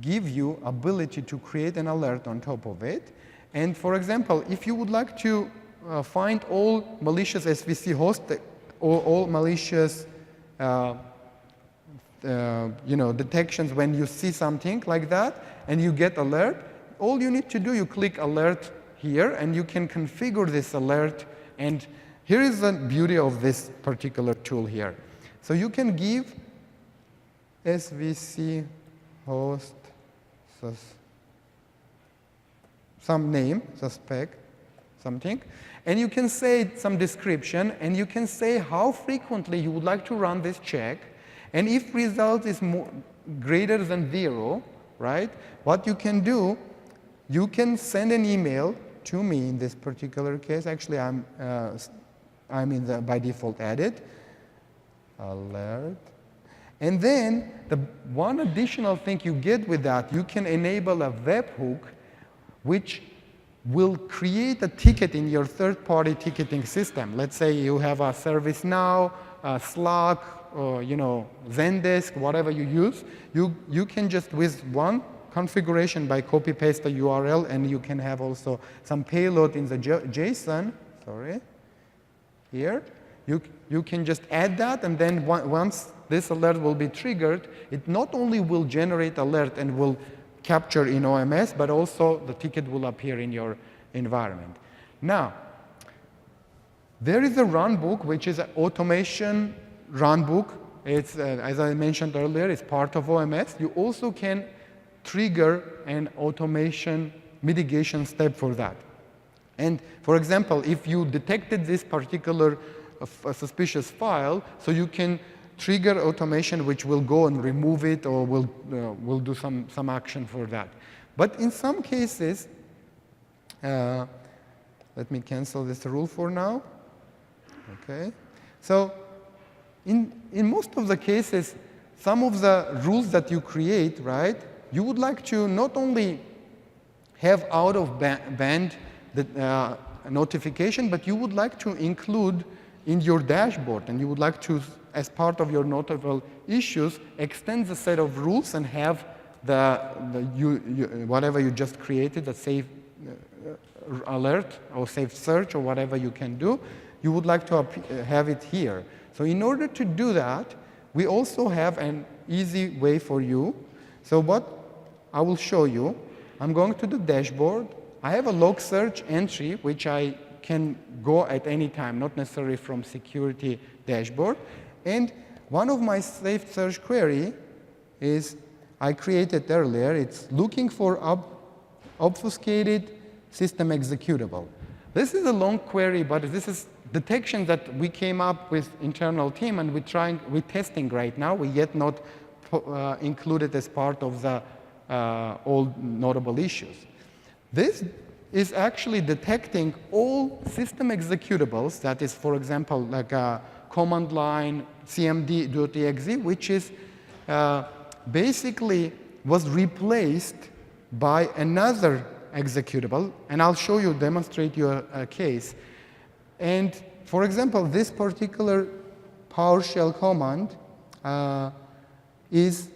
give you ability to create an alert on top of it. And for example, if you would like to find all malicious SVC hosts or all malicious detections when you see something like that and you get alert, all you need to do, you click alert here and you can configure this alert. And here is the beauty of this particular tool here. So you can give SVC host some name, suspect, something, and you can say some description, and you can say how frequently you would like to run this check, and if result is greater than 0, right, what you can do, you can send an email to me in this particular case. Actually, I'm in the by default edit, alert. And then the one additional thing you get with that, you can enable a webhook which will create a ticket in your third-party ticketing system. Let's say you have a ServiceNow, Slack, or Zendesk, whatever you use. You can just with one configuration by copy-paste the URL, and you can have also some payload in the JSON. Sorry, here. You can just add that, and then once this alert will be triggered, it not only will generate alert and will capture in OMS, but also the ticket will appear in your environment. Now, there is a runbook, which is an automation runbook. It's, as I mentioned earlier, it's part of OMS. You also can trigger an automation mitigation step for that. And for example, if you detected this particular suspicious file, so you can trigger automation which will go and remove it or will do some action for that. But in some cases, let me cancel this rule for now. Okay. So in most of the cases, some of the rules that you create, right, you would like to not only have out of band the notification, but you would like to include in your dashboard, and you would like to, as part of your notable issues, extend the set of rules and have whatever you just created, a safe alert or safe search or whatever you can do, you would like to have it here. So in order to do that, we also have an easy way for you. So what I will show you, I'm going to the dashboard. I have a log search entry, which I can go at any time, not necessarily from security dashboard. And one of my safe search query is, I created earlier, it's looking for obfuscated system executable. This is a long query, but this is detection that we came up with internal team, and we're testing right now. We yet not included as part of the all notable issues. This is actually detecting all system executables, that is, for example, like a command line cmd.exe, which is basically was replaced by another executable, and I'll show you, demonstrate you a case. And for example, this particular PowerShell command is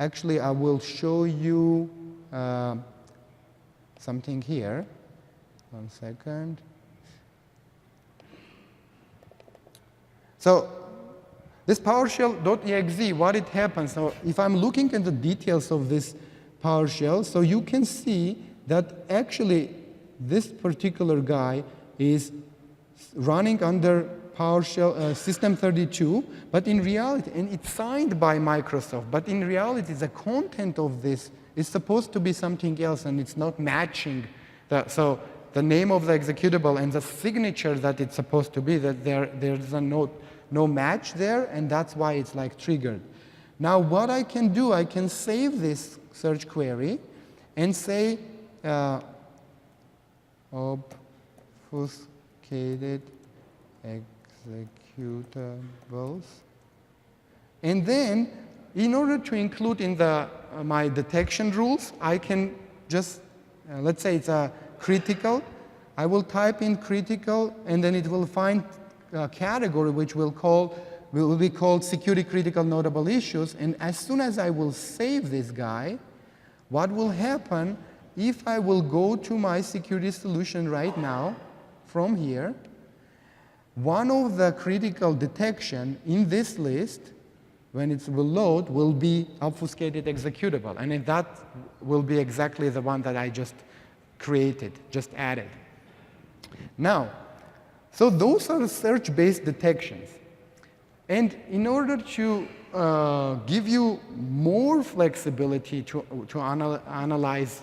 actually, I will show you something here. 1 second. So This PowerShell.exe, what it happens, so if I'm looking at the details of this PowerShell, so you can see that actually this particular guy is running under PowerShell System32, but in reality, and it's signed by Microsoft, but in reality, the content of this is supposed to be something else, and it's not matching. So the name of the executable and the signature that it's supposed to be, that there's no match there, and that's why it's like triggered. Now, what I can do, I can save this search query and say obfuscated executables. And then, in order to include in my detection rules, I can just, let's say it's a critical. I will type in critical, and then it will find a category which will be called security critical notable issues. And as soon as I will save this guy, what will happen if I will go to my security solution right now from here, one of the critical detection in this list, when it will load, will be obfuscated executable. And that will be exactly the one that I just created, just added. Now, so those are search-based detections. And in order to give you more flexibility to analyze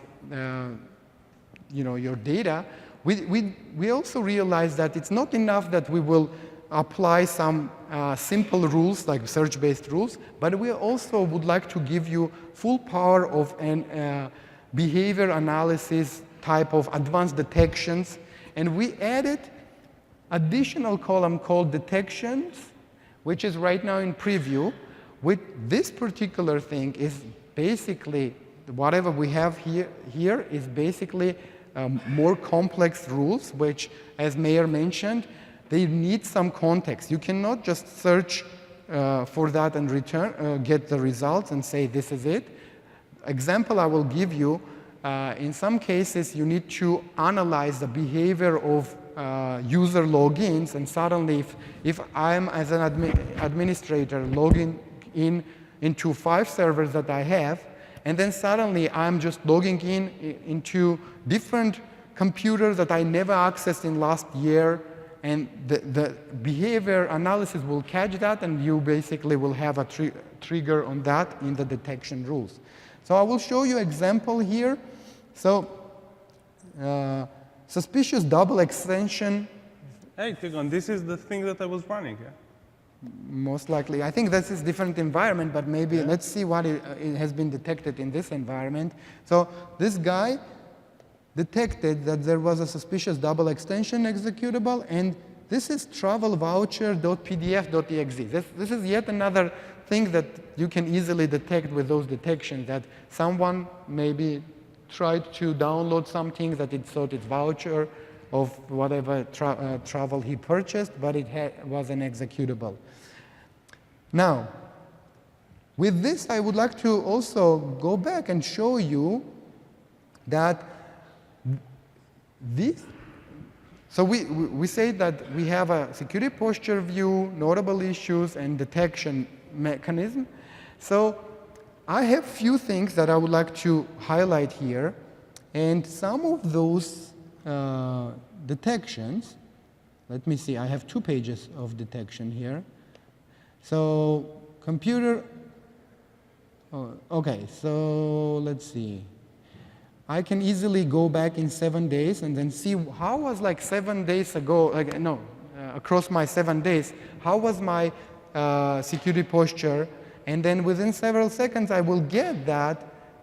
your data, we also realize that it's not enough that we will apply some simple rules like search-based rules, but we also would like to give you full power of an behavior analysis type of advanced detections. And we added additional column called detections, which is right now in preview. With this particular thing is basically whatever we have here is basically more complex rules, which, as Meir mentioned, they need some context. You cannot just search for that and get the results and say this is it. Example I will give you, in some cases you need to analyze the behavior of user logins, and suddenly if I'm as an administrator logging into 5 servers that I have, and then suddenly I'm just logging into different computers that I never accessed in last year, and the behavior analysis will catch that, and you basically will have a trigger on that in the detection rules. So I will show you example here. So suspicious double extension. Hey, Tigran, this is the thing that I was running. Yeah? Most likely. I think this is different environment, but maybe let's see what it has been detected in this environment. So this guy detected that there was a suspicious double extension executable, and this is travelvoucher.pdf.exe. This is yet another thing that you can easily detect with those detections, that someone maybe tried to download something that it thought it's voucher of whatever travel he purchased, but it was an executable. Now, with this, I would like to also go back and show you that this, so we say that we have a security posture view, notable issues, and detection mechanism. So I have few things that I would like to highlight here, and some of those detections, let me see, I have 2 pages of detection here. So computer, okay, so let's see. I can easily go back in 7 days and then see how was like 7 days ago, across my 7 days, how was my security posture, and then within several seconds I will get the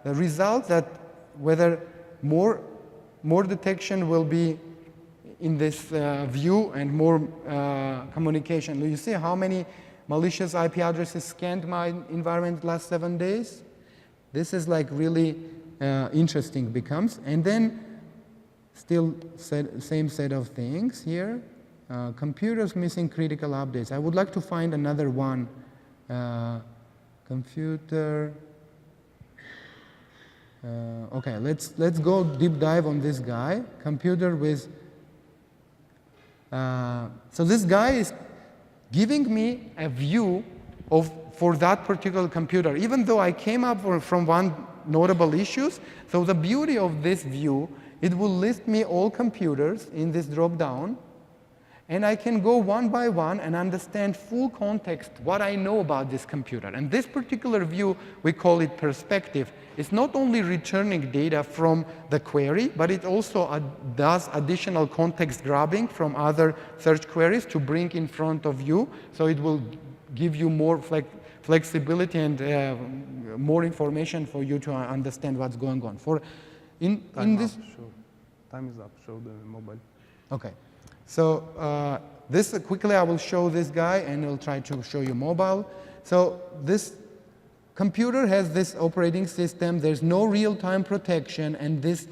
result that whether more detection will be in this view and more communication. You see how many malicious IP addresses scanned my environment last 7 days? This is like really interesting becomes. And then still same set of things here. Computers missing critical updates. I would like to find another one. Computer. Okay, let's go deep dive on this guy. Computer with. So this guy is giving me a view for that particular computer, even though I came up from one notable issues. So the beauty of this view, it will list me all computers in this drop-down, and I can go one by one and understand full context, what I know about this computer. And this particular view, we call it perspective. It's not only returning data from the query, but it also does additional context grabbing from other search queries to bring in front of you. So it will give you more flexibility and more information for you to understand what's going on. Time is up. Show the mobile. Okay. So quickly I will show this guy, and I'll try to show you mobile. So this computer has this operating system. There's no real-time protection, and this,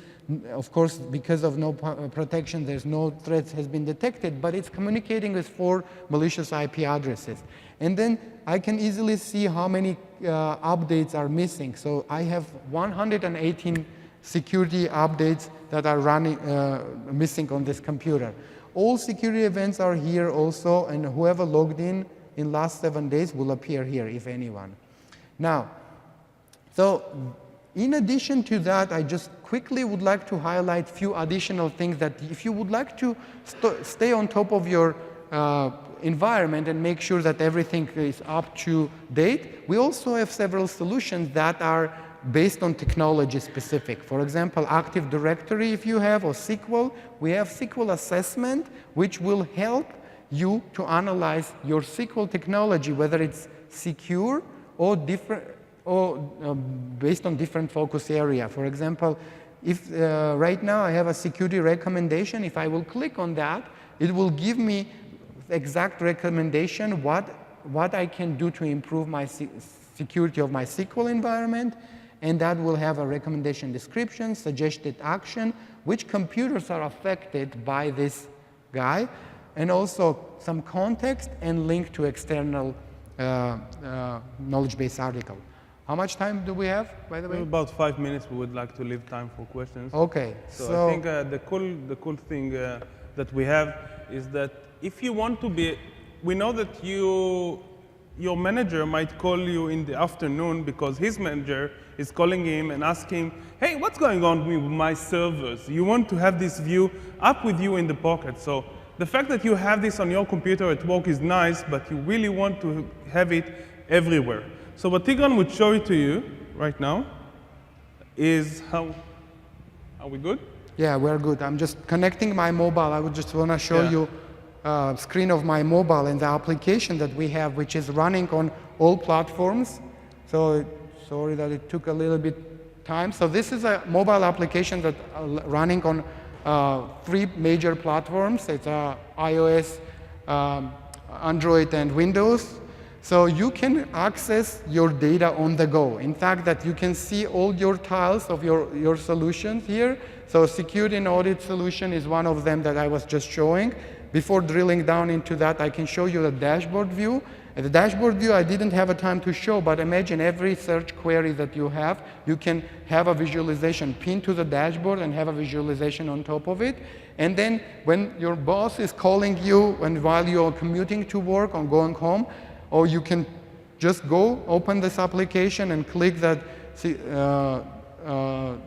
of course, because of no protection, there's no threats has been detected, but it's communicating with 4 malicious IP addresses. And then I can easily see how many updates are missing. So I have 118 security updates that are running missing on this computer. All security events are here also, and whoever logged in last 7 days will appear here, if anyone. Now, so in addition to that, I just quickly would like to highlight a few additional things that if you would like to stay on top of your environment and make sure that everything is up to date, we also have several solutions that are based on technology specific. For example, Active Directory if you have, or SQL. We have SQL assessment, which will help you to analyze your SQL technology, whether it's secure or different, or based on different focus area. For example, if right now I have a security recommendation, if I will click on that, it will give me exact recommendation what I can do to improve my security of my SQL environment. And that will have a recommendation description, suggested action, which computers are affected by this guy, and also some context and link to external knowledge base article. How much time do we have, by the way? About 5 minutes. We would like to leave time for questions. Okay. So I think the cool thing that we have is that if you want to be, we know that your manager might call you in the afternoon because his manager is calling him and asking, hey, what's going on with my servers? You want to have this view up with you in the pocket. So the fact that you have this on your computer at work is nice, but you really want to have it everywhere. So what Tigran would show it to you right now is how, are we good? Yeah, we're good. I'm just connecting my mobile. I would just want to show you screen of my mobile and the application that we have, which is running on all platforms. So sorry that it took a little bit time. So this is a mobile application that running on 3 major platforms. It's iOS, Android, and Windows. So you can access your data on the go. In fact, that you can see all your tiles of your solutions here. So security and audit solution is one of them that I was just showing. Before drilling down into that, I can show you the dashboard view. The dashboard view I didn't have a time to show, but imagine every search query that you have, you can have a visualization pinned to the dashboard and have a visualization on top of it. And then when your boss is calling you and while you're commuting to work or going home, or you can just go open this application and click that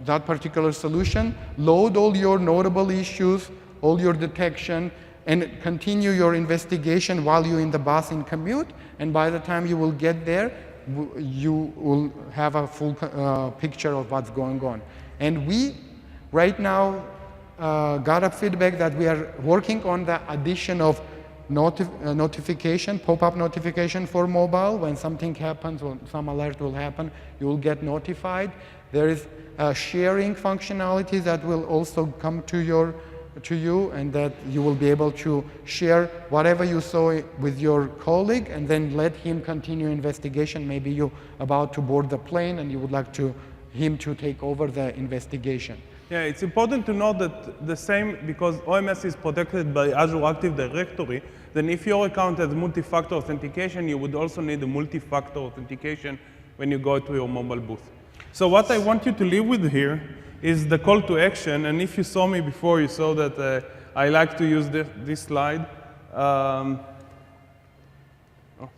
that particular solution, load all your notable issues, all your detection, and continue your investigation while you're in the bus in commute. And by the time you will get there, you will have a full picture of what's going on. And we, right now, got a feedback that we are working on the addition of notification, pop-up notification for mobile. When something happens or some alert will happen, you will get notified. There is a sharing functionality that will also come to you, and that you will be able to share whatever you saw with your colleague and then let him continue investigation. Maybe you're about to board the plane and you would like him to take over the investigation. Yeah, it's important to know that the same, because OMS is protected by Azure Active Directory, then if your account has multi-factor authentication, you would also need a multi-factor authentication when you go to your mobile booth. So what I want you to leave with here is the call to action. And if you saw me before, you saw that I like to use this slide. Oh,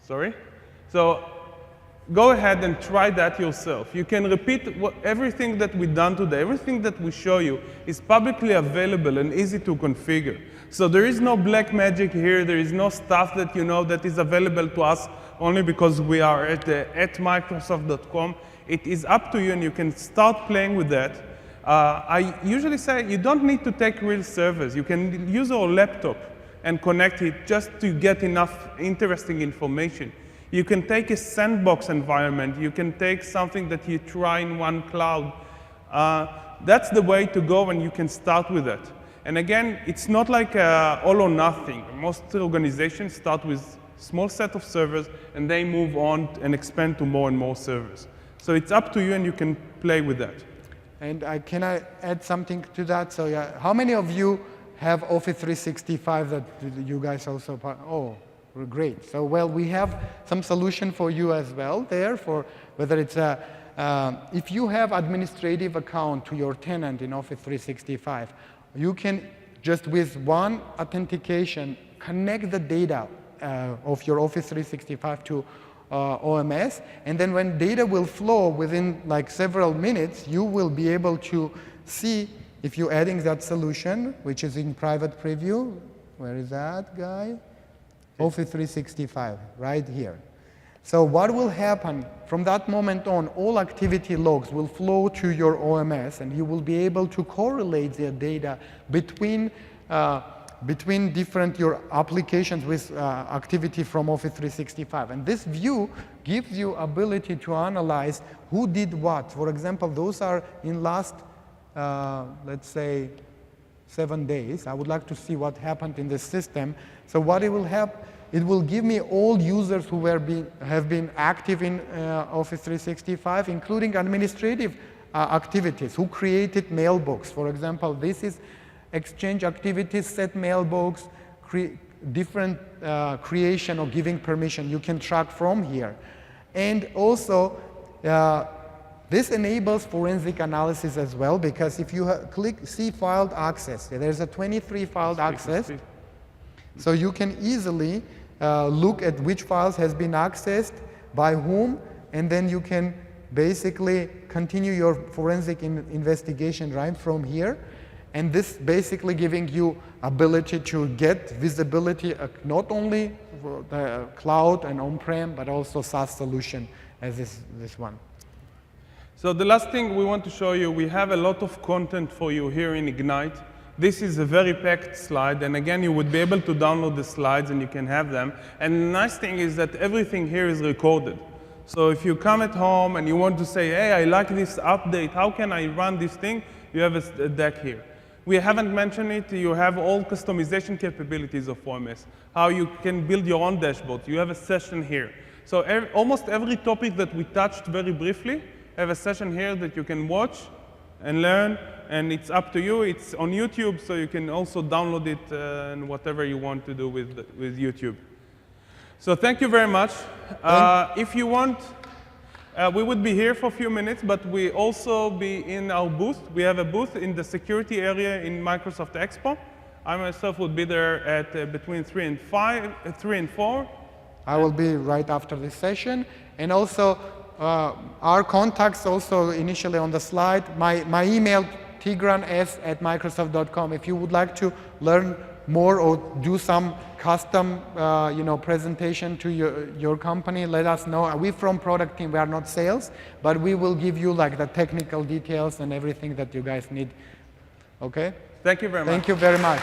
sorry. So go ahead and try that yourself. You can repeat everything that we've done today, everything that we show you is publicly available and easy to configure. So there is no black magic here. There is no stuff that you know that is available to us only because we are at Microsoft.com. It is up to you, and you can start playing with that. I usually say you don't need to take real servers. You can use your laptop and connect it just to get enough interesting information. You can take a sandbox environment. You can take something that you try in one cloud. That's the way to go, and you can start with that. And again, it's not like all or nothing. Most organizations start with a small set of servers, and they move on and expand to more and more servers. So it's up to you, and you can play with that. And can I add something to that? So yeah, how many of you have Office 365 that you guys also, oh, great. So well, we have some solution for you as well there for whether it's if you have administrative account to your tenant in Office 365, you can just with one authentication connect the data of your Office 365 to OMS, and then when data will flow within like several minutes, you will be able to see if you're adding that solution, which is in private preview. Where is that guy? Office 365, right here. So what will happen from that moment on, all activity logs will flow to your OMS, and you will be able to correlate the data between different your applications with activity from Office 365. And this view gives you ability to analyze who did what. For example, those are in last, let's say, 7 days. I would like to see what happened in the system. So what it will have, it will give me all users who have been active in Office 365, including administrative activities, who created mailbox. For example, this is Exchange activities, set mailbox, different creation or giving permission you can track from here. And also, this enables forensic analysis as well, because if you click see filed access, there's a 23 filed access. So you can easily look at which files has been accessed, by whom, and then you can basically continue your forensic investigation right from here. And this basically giving you ability to get visibility not only for the cloud and on-prem, but also SaaS solution as this one. So the last thing we want to show you, we have a lot of content for you here in Ignite. This is a very packed slide, and again, you would be able to download the slides and you can have them. And the nice thing is that everything here is recorded. So if you come at home and you want to say, hey, I like this update, how can I run this thing? You have a deck here. We haven't mentioned it, you have all customization capabilities of OMS, how you can build your own dashboard. You have a session here. So almost every topic that we touched very briefly, have a session here that you can watch and learn, and it's up to you. It's on YouTube, so you can also download it and whatever you want to do with YouTube. So thank you very much. If you want, we would be here for a few minutes, but we also be in our booth. We have a booth in the security area in Microsoft Expo. I myself would be there at between 3 and 4. I will be right after this session. And also, our contacts also initially on the slide. My email, tigran.s@microsoft.com. If you would like to learn more or do some custom presentation to your company, let us know. We from product team, we are not sales, but we will give you like the technical details and everything that you guys need. Okay? Thank you very much. Thank you very much.